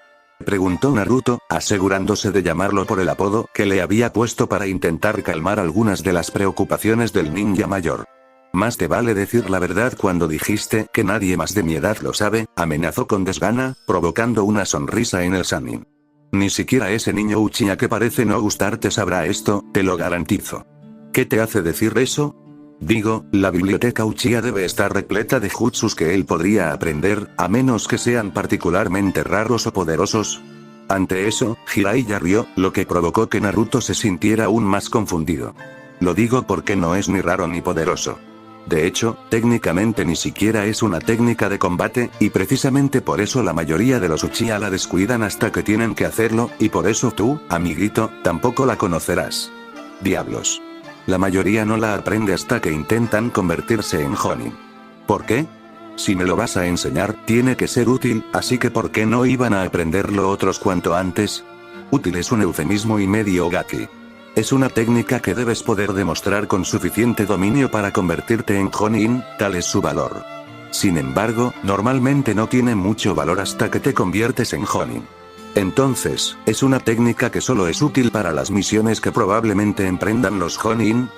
Preguntó Naruto, asegurándose de llamarlo por el apodo que le había puesto para intentar calmar algunas de las preocupaciones del ninja mayor. Más te vale decir la verdad cuando dijiste que nadie más de mi edad lo sabe, amenazó con desgana, provocando una sonrisa en el Sannin. Ni siquiera ese niño Uchiha que parece no gustarte sabrá esto, te lo garantizo. ¿Qué te hace decir eso? Digo, la biblioteca Uchiha debe estar repleta de jutsus que él podría aprender, a menos que sean particularmente raros o poderosos. Ante eso, Jiraiya rió, lo que provocó que Naruto se sintiera aún más confundido. Lo digo porque no es ni raro ni poderoso. De hecho, técnicamente ni siquiera es una técnica de combate, y precisamente por eso la mayoría de los Uchiha la descuidan hasta que tienen que hacerlo, y por eso tú, amiguito, tampoco la conocerás. Diablos. La mayoría no la aprende hasta que intentan convertirse en Jonin. ¿Por qué? Si me lo vas a enseñar, tiene que ser útil, así que ¿por qué no iban a aprenderlo otros cuanto antes? Útil es un eufemismo y medio gaki. Es una técnica que debes poder demostrar con suficiente dominio para convertirte en Jonin, tal es su valor. Sin embargo, normalmente no tiene mucho valor hasta que te conviertes en Jonin. Entonces, ¿es una técnica que solo es útil para las misiones que probablemente emprendan los Jonin?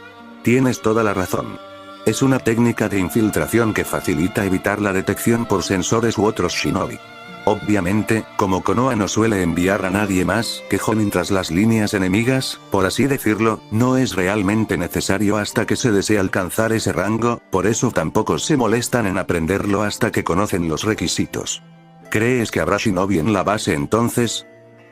Tienes toda la razón. Es una técnica de infiltración que facilita evitar la detección por sensores u otros shinobi. Obviamente, como Konoha no suele enviar a nadie más que Jonin tras las líneas enemigas, por así decirlo, no es realmente necesario hasta que se desee alcanzar ese rango, por eso tampoco se molestan en aprenderlo hasta que conocen los requisitos. ¿Crees que habrá shinobi en la base entonces?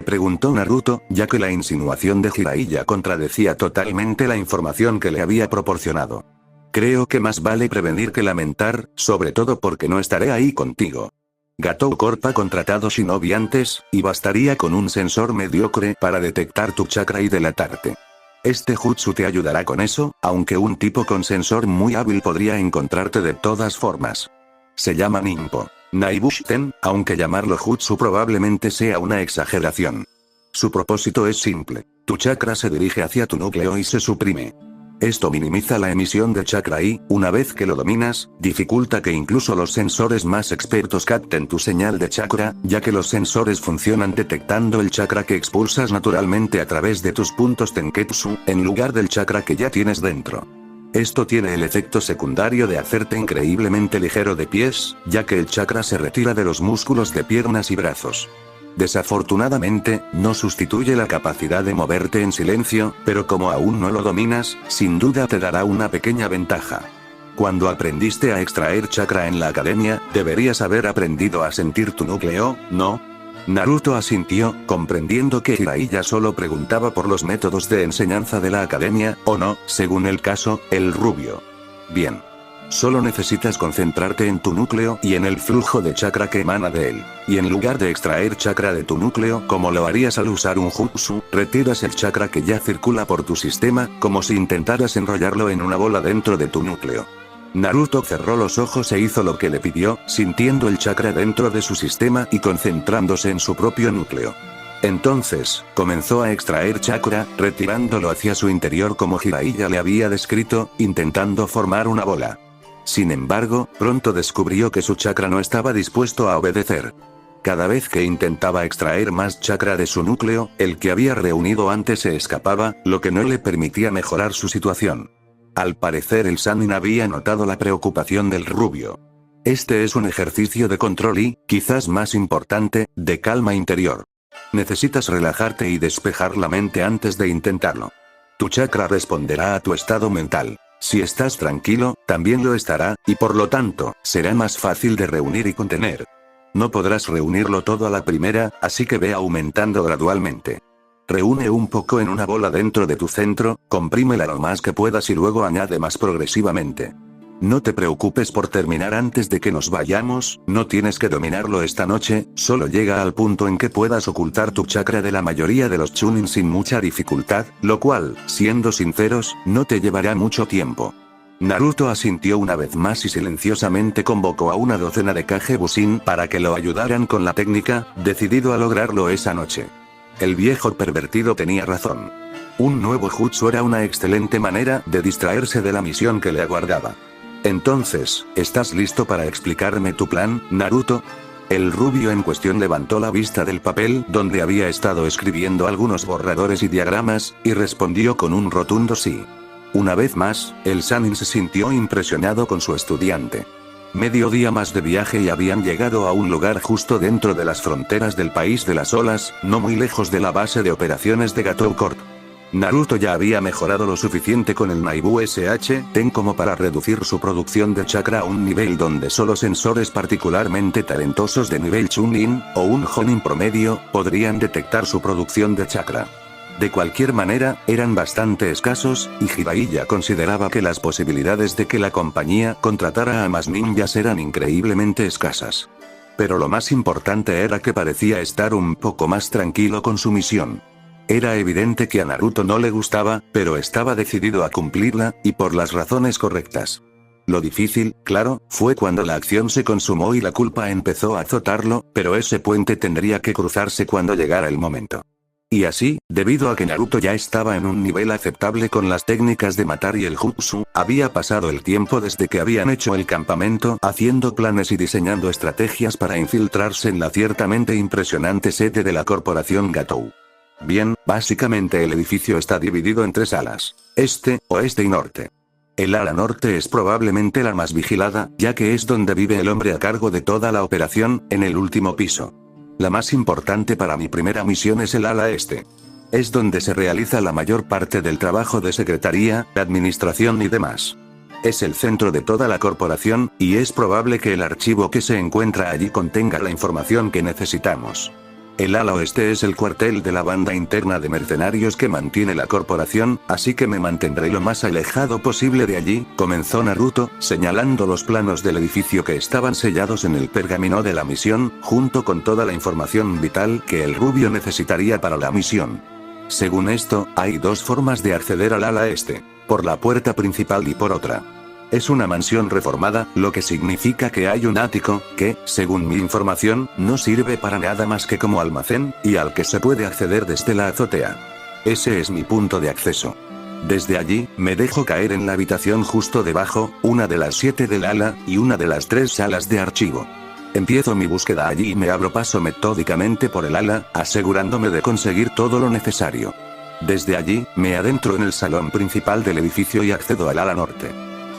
Preguntó Naruto, ya que la insinuación de Jiraiya contradecía totalmente la información que le había proporcionado. Creo que más vale prevenir que lamentar, sobre todo porque no estaré ahí contigo. Gatou Corp ha contratado shinobi antes, y bastaría con un sensor mediocre para detectar tu chakra y delatarte. Este jutsu te ayudará con eso, aunque un tipo con sensor muy hábil podría encontrarte de todas formas. Se llama Ninpo Naibushiten, aunque llamarlo jutsu probablemente sea una exageración. Su propósito es simple. Tu chakra se dirige hacia tu núcleo y se suprime. Esto minimiza la emisión de chakra y, una vez que lo dominas, dificulta que incluso los sensores más expertos capten tu señal de chakra, ya que los sensores funcionan detectando el chakra que expulsas naturalmente a través de tus puntos Tenketsu, en lugar del chakra que ya tienes dentro. Esto tiene el efecto secundario de hacerte increíblemente ligero de pies, ya que el chakra se retira de los músculos de piernas y brazos. Desafortunadamente, no sustituye la capacidad de moverte en silencio, pero como aún no lo dominas, sin duda te dará una pequeña ventaja. Cuando aprendiste a extraer chakra en la academia, deberías haber aprendido a sentir tu núcleo, ¿no? Naruto asintió, comprendiendo que Jiraiya solo preguntaba por los métodos de enseñanza de la academia, o no, según el caso, el rubio. Bien. Solo necesitas concentrarte en tu núcleo y en el flujo de chakra que emana de él. Y en lugar de extraer chakra de tu núcleo como lo harías al usar un jutsu, retiras el chakra que ya circula por tu sistema, como si intentaras enrollarlo en una bola dentro de tu núcleo. Naruto cerró los ojos e hizo lo que le pidió, sintiendo el chakra dentro de su sistema y concentrándose en su propio núcleo. Entonces, comenzó a extraer chakra, retirándolo hacia su interior como Jiraiya le había descrito, intentando formar una bola. Sin embargo, pronto descubrió que su chakra no estaba dispuesto a obedecer. Cada vez que intentaba extraer más chakra de su núcleo, el que había reunido antes se escapaba, lo que no le permitía mejorar su situación. Al parecer el Sannin había notado la preocupación del rubio. Este es un ejercicio de control y, quizás más importante, de calma interior. Necesitas relajarte y despejar la mente antes de intentarlo. Tu chakra responderá a tu estado mental. Si estás tranquilo, también lo estará, y por lo tanto, será más fácil de reunir y contener. No podrás reunirlo todo a la primera, así que ve aumentando gradualmente. Reúne un poco en una bola dentro de tu centro, comprímela lo más que puedas y luego añade más progresivamente. No te preocupes por terminar antes de que nos vayamos, no tienes que dominarlo esta noche, solo llega al punto en que puedas ocultar tu chakra de la mayoría de los chunin sin mucha dificultad, lo cual, siendo sinceros, no te llevará mucho tiempo. Naruto asintió una vez más y silenciosamente convocó a una docena de Kage Bushin para que lo ayudaran con la técnica, decidido a lograrlo esa noche. El viejo pervertido tenía razón. Un nuevo jutsu era una excelente manera de distraerse de la misión que le aguardaba. Entonces, ¿estás listo para explicarme tu plan, Naruto? El rubio en cuestión levantó la vista del papel donde había estado escribiendo algunos borradores y diagramas, y respondió con un rotundo sí. Una vez más, el Sannin se sintió impresionado con su estudiante. Medio día más de viaje y habían llegado a un lugar justo dentro de las fronteras del país de las olas, no muy lejos de la base de operaciones de Gatou Corp. Naruto ya había mejorado lo suficiente con el Naibu SH-Ten como para reducir su producción de chakra a un nivel donde solo sensores particularmente talentosos de nivel Chunin, o un Jonin promedio, podrían detectar su producción de chakra. De cualquier manera, eran bastante escasos, y Jiraiya consideraba que las posibilidades de que la compañía contratara a más ninjas eran increíblemente escasas. Pero lo más importante era que parecía estar un poco más tranquilo con su misión. Era evidente que a Naruto no le gustaba, pero estaba decidido a cumplirla, y por las razones correctas. Lo difícil, claro, fue cuando la acción se consumó y la culpa empezó a azotarlo, pero ese puente tendría que cruzarse cuando llegara el momento. Y así, debido a que Naruto ya estaba en un nivel aceptable con las técnicas de matar y el jutsu, había pasado el tiempo desde que habían hecho el campamento, haciendo planes y diseñando estrategias para infiltrarse en la ciertamente impresionante sede de la corporación Gatou. Bien, básicamente el edificio está dividido en 3 alas: este, oeste y norte. El ala norte es probablemente la más vigilada, ya que es donde vive el hombre a cargo de toda la operación, en el último piso. La más importante para mi primera misión es el ala este. Es donde se realiza la mayor parte del trabajo de secretaría, administración y demás. Es el centro de toda la corporación, y es probable que el archivo que se encuentra allí contenga la información que necesitamos. El ala oeste es el cuartel de la banda interna de mercenarios que mantiene la corporación, así que me mantendré lo más alejado posible de allí, comenzó Naruto, señalando los planos del edificio que estaban sellados en el pergamino de la misión, junto con toda la información vital que el rubio necesitaría para la misión. Según esto, hay 2 formas de acceder al ala este: por la puerta principal y por otra. Es una mansión reformada, lo que significa que hay un ático, que, según mi información, no sirve para nada más que como almacén, y al que se puede acceder desde la azotea. Ese es mi punto de acceso. Desde allí, me dejo caer en la habitación justo debajo, una de las 7 del ala, y una de las 3 salas de archivo. Empiezo mi búsqueda allí y me abro paso metódicamente por el ala, asegurándome de conseguir todo lo necesario. Desde allí, me adentro en el salón principal del edificio y accedo al ala norte.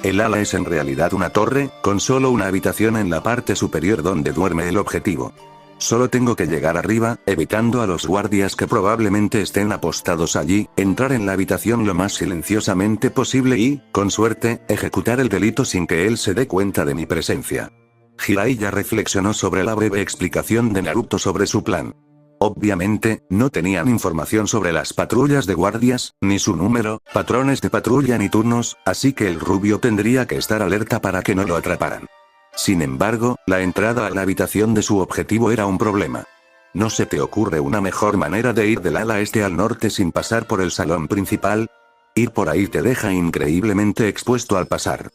El ala es en realidad una torre, con solo una habitación en la parte superior donde duerme el objetivo. Solo tengo que llegar arriba, evitando a los guardias que probablemente estén apostados allí, entrar en la habitación lo más silenciosamente posible y, con suerte, ejecutar el delito sin que él se dé cuenta de mi presencia. Jiraiya reflexionó sobre la breve explicación de Naruto sobre su plan. Obviamente, no tenían información sobre las patrullas de guardias, ni su número, patrones de patrulla ni turnos, así que el rubio tendría que estar alerta para que no lo atraparan. Sin embargo, la entrada a la habitación de su objetivo era un problema. ¿No se te ocurre una mejor manera de ir del ala este al norte sin pasar por el salón principal? Ir por ahí te deja increíblemente expuesto al pasar.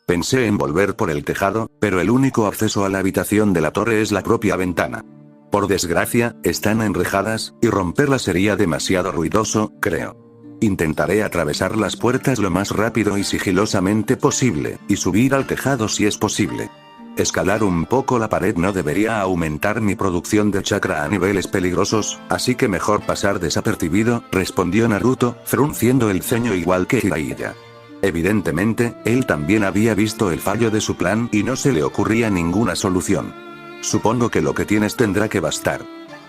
Pensé en volver por el tejado, pero el único acceso a la habitación de la torre es la propia ventana. Por desgracia, están enrejadas, y romperlas sería demasiado ruidoso, creo. Intentaré atravesar las puertas lo más rápido y sigilosamente posible, y subir al tejado si es posible. Escalar un poco la pared no debería aumentar mi producción de chakra a niveles peligrosos, así que mejor pasar desapercibido, respondió Naruto, frunciendo el ceño igual que Jiraiya. Evidentemente, él también había visto el fallo de su plan y no se le ocurría ninguna solución. Supongo que lo que tienes tendrá que bastar.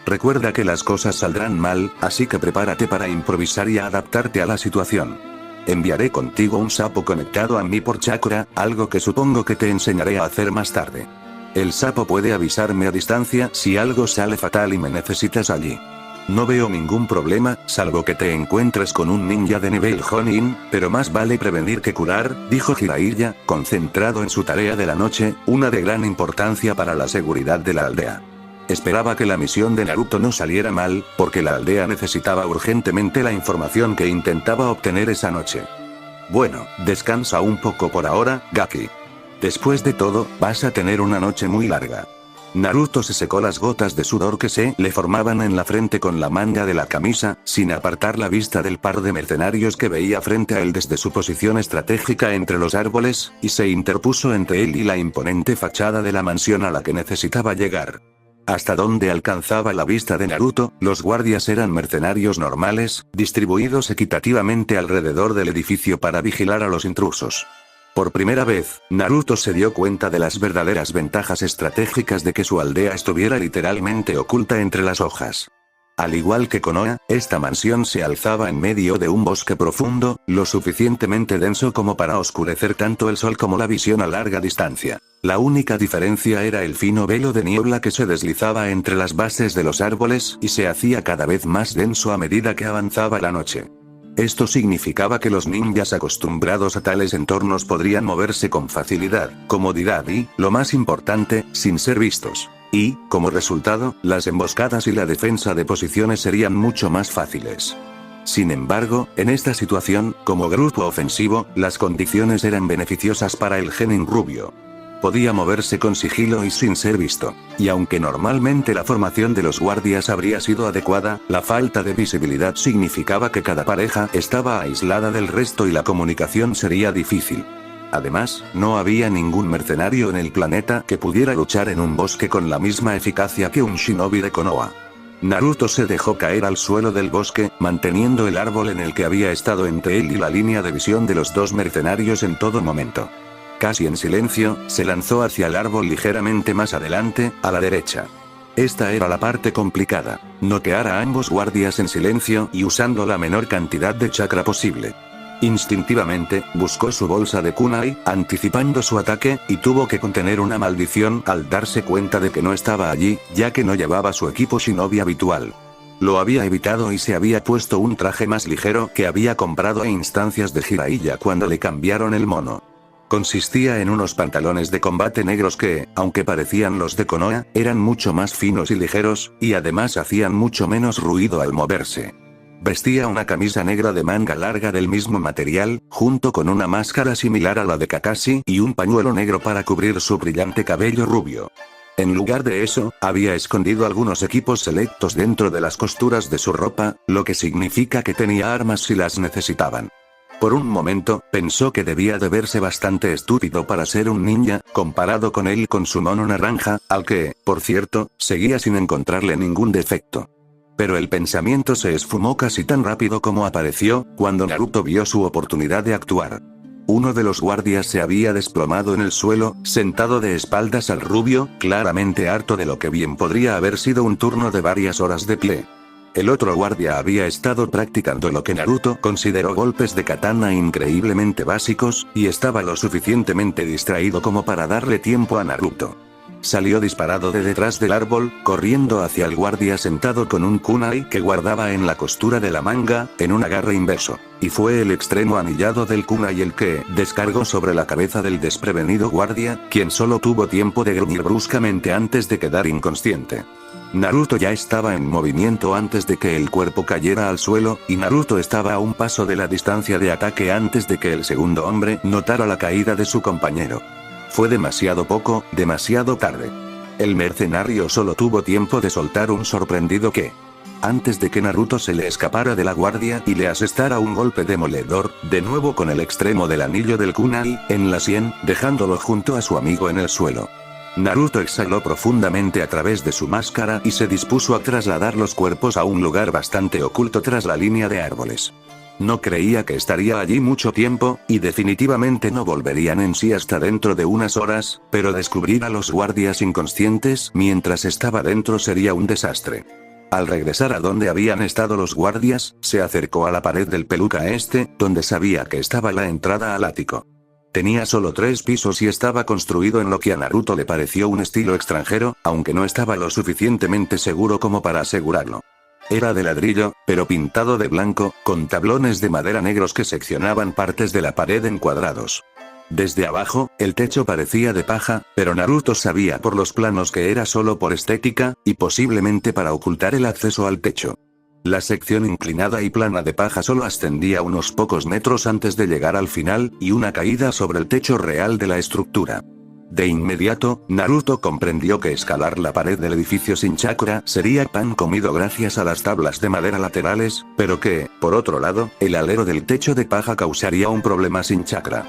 Recuerda que las cosas saldrán mal, así que prepárate para improvisar y adaptarte a la situación. Enviaré contigo un sapo conectado a mí por chakra, algo que supongo que te enseñaré a hacer más tarde. El sapo puede avisarme a distancia si algo sale fatal y me necesitas allí. No veo ningún problema, salvo que te encuentres con un ninja de nivel Jonin, pero más vale prevenir que curar, dijo Jiraiya, concentrado en su tarea de la noche, una de gran importancia para la seguridad de la aldea. Esperaba que la misión de Naruto no saliera mal, porque la aldea necesitaba urgentemente la información que intentaba obtener esa noche. Bueno, descansa un poco por ahora, Gaki. Después de todo, vas a tener una noche muy larga. Naruto se secó las gotas de sudor que se le formaban en la frente con la manga de la camisa, sin apartar la vista del par de mercenarios que veía frente a él desde su posición estratégica entre los árboles, y se interpuso entre él y la imponente fachada de la mansión a la que necesitaba llegar. Hasta donde alcanzaba la vista de Naruto, los guardias eran mercenarios normales, distribuidos equitativamente alrededor del edificio para vigilar a los intrusos. Por primera vez, Naruto se dio cuenta de las verdaderas ventajas estratégicas de que su aldea estuviera literalmente oculta entre las hojas. Al igual que Konoha, esta mansión se alzaba en medio de un bosque profundo, lo suficientemente denso como para oscurecer tanto el sol como la visión a larga distancia. La única diferencia era el fino velo de niebla que se deslizaba entre las bases de los árboles y se hacía cada vez más denso a medida que avanzaba la noche. Esto significaba que los ninjas acostumbrados a tales entornos podrían moverse con facilidad, comodidad y, lo más importante, sin ser vistos. Y, como resultado, las emboscadas y la defensa de posiciones serían mucho más fáciles. Sin embargo, en esta situación, como grupo ofensivo, las condiciones eran beneficiosas para el genin rubio. Podía moverse con sigilo y sin ser visto. Y aunque normalmente la formación de los guardias habría sido adecuada, la falta de visibilidad significaba que cada pareja estaba aislada del resto y la comunicación sería difícil. Además, no había ningún mercenario en el planeta que pudiera luchar en un bosque con la misma eficacia que un shinobi de Konoha. Naruto se dejó caer al suelo del bosque, manteniendo el árbol en el que había estado entre él y la línea de visión de los dos mercenarios en todo momento. Casi en silencio, se lanzó hacia el árbol ligeramente más adelante, a la derecha. Esta era la parte complicada: noquear a ambos guardias en silencio y usando la menor cantidad de chakra posible. Instintivamente, buscó su bolsa de kunai, anticipando su ataque, y tuvo que contener una maldición al darse cuenta de que no estaba allí, ya que no llevaba su equipo shinobi habitual. Lo había evitado y se había puesto un traje más ligero que había comprado a instancias de Jiraiya cuando le cambiaron el mono. Consistía en unos pantalones de combate negros que, aunque parecían los de Konoha, eran mucho más finos y ligeros, y además hacían mucho menos ruido al moverse. Vestía una camisa negra de manga larga del mismo material, junto con una máscara similar a la de Kakashi y un pañuelo negro para cubrir su brillante cabello rubio. En lugar de eso, había escondido algunos equipos selectos dentro de las costuras de su ropa, lo que significa que tenía armas si las necesitaban. Por un momento, pensó que debía de verse bastante estúpido para ser un ninja, comparado con él con su mono naranja, al que, por cierto, seguía sin encontrarle ningún defecto. Pero el pensamiento se esfumó casi tan rápido como apareció, cuando Naruto vio su oportunidad de actuar. Uno de los guardias se había desplomado en el suelo, sentado de espaldas al rubio, claramente harto de lo que bien podría haber sido un turno de varias horas de pie. El otro guardia había estado practicando lo que Naruto consideró golpes de katana increíblemente básicos, y estaba lo suficientemente distraído como para darle tiempo a Naruto. Salió disparado de detrás del árbol, corriendo hacia el guardia sentado con un kunai que guardaba en la costura de la manga, en un agarre inverso. Y fue el extremo anillado del kunai el que descargó sobre la cabeza del desprevenido guardia, quien solo tuvo tiempo de gruñir bruscamente antes de quedar inconsciente. Naruto ya estaba en movimiento antes de que el cuerpo cayera al suelo, y Naruto estaba a un paso de la distancia de ataque antes de que el segundo hombre notara la caída de su compañero. Fue demasiado poco, demasiado tarde. El mercenario solo tuvo tiempo de soltar un sorprendido que, antes de que Naruto se le escapara de la guardia y le asestara un golpe demoledor, de nuevo con el extremo del anillo del kunai, en la sien, dejándolo junto a su amigo en el suelo. Naruto exhaló profundamente a través de su máscara y se dispuso a trasladar los cuerpos a un lugar bastante oculto tras la línea de árboles. No creía que estaría allí mucho tiempo, y definitivamente no volverían en sí hasta dentro de unas horas, pero descubrir a los guardias inconscientes mientras estaba dentro sería un desastre. Al regresar a donde habían estado los guardias, se acercó a la pared del peluca este, donde sabía que estaba la entrada al ático. Tenía solo 3 pisos y estaba construido en lo que a Naruto le pareció un estilo extranjero, aunque no estaba lo suficientemente seguro como para asegurarlo. Era de ladrillo, pero pintado de blanco, con tablones de madera negros que seccionaban partes de la pared en cuadrados. Desde abajo, el techo parecía de paja, pero Naruto sabía por los planos que era solo por estética, y posiblemente para ocultar el acceso al techo. La sección inclinada y plana de paja solo ascendía unos pocos metros antes de llegar al final, y una caída sobre el techo real de la estructura. De inmediato, Naruto comprendió que escalar la pared del edificio sin chakra sería pan comido gracias a las tablas de madera laterales, pero que, por otro lado, el alero del techo de paja causaría un problema sin chakra.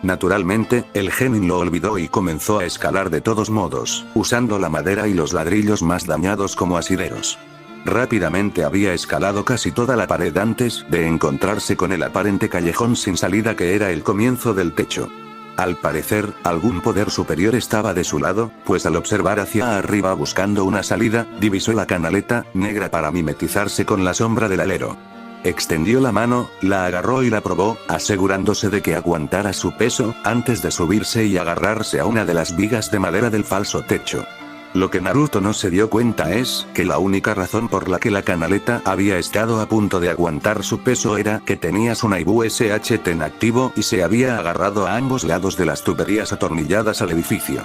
Naturalmente, el genin lo olvidó y comenzó a escalar de todos modos, usando la madera y los ladrillos más dañados como asideros. Rápidamente había escalado casi toda la pared antes de encontrarse con el aparente callejón sin salida que era el comienzo del techo. Al parecer, algún poder superior estaba de su lado, pues al observar hacia arriba buscando una salida, divisó la canaleta negra para mimetizarse con la sombra del alero. Extendió la mano, la agarró y la probó, asegurándose de que aguantara su peso, antes de subirse y agarrarse a una de las vigas de madera del falso techo. Lo que Naruto no se dio cuenta es que la única razón por la que la canaleta había estado a punto de aguantar su peso era que tenía su Naibu SHT en activo y se había agarrado a ambos lados de las tuberías atornilladas al edificio.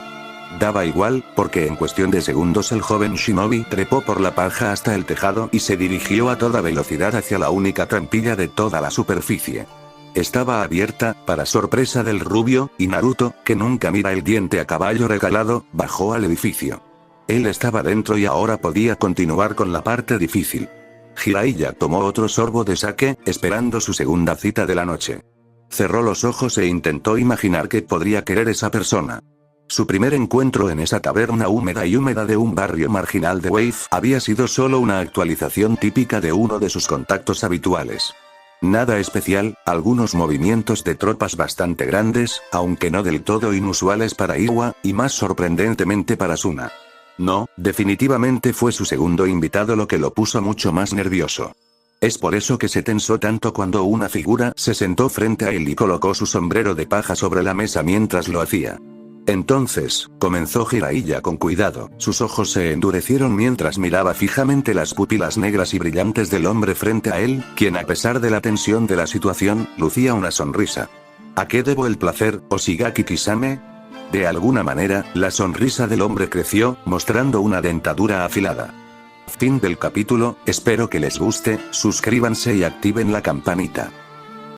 Daba igual, porque en cuestión de segundos el joven shinobi trepó por la paja hasta el tejado y se dirigió a toda velocidad hacia la única trampilla de toda la superficie. Estaba abierta, para sorpresa del rubio, y Naruto, que nunca mira el diente a caballo regalado, bajó al edificio. Él estaba dentro y ahora podía continuar con la parte difícil. Jiraiya tomó otro sorbo de sake, esperando su segunda cita de la noche. Cerró los ojos e intentó imaginar qué podría querer esa persona. Su primer encuentro en esa taberna húmeda de un barrio marginal de Wave había sido solo una actualización típica de uno de sus contactos habituales. Nada especial, algunos movimientos de tropas bastante grandes, aunque no del todo inusuales para Iwa, y más sorprendentemente para Suna. No, definitivamente fue su segundo invitado lo que lo puso mucho más nervioso. Es por eso que se tensó tanto cuando una figura se sentó frente a él y colocó su sombrero de paja sobre la mesa mientras lo hacía. Entonces, comenzó Jiraiya con cuidado, sus ojos se endurecieron mientras miraba fijamente las pupilas negras y brillantes del hombre frente a él, quien a pesar de la tensión de la situación, lucía una sonrisa. ¿A qué debo el placer, Oshigaki-kisame? De alguna manera, la sonrisa del hombre creció, mostrando una dentadura afilada. Fin del capítulo, espero que les guste, suscríbanse y activen la campanita.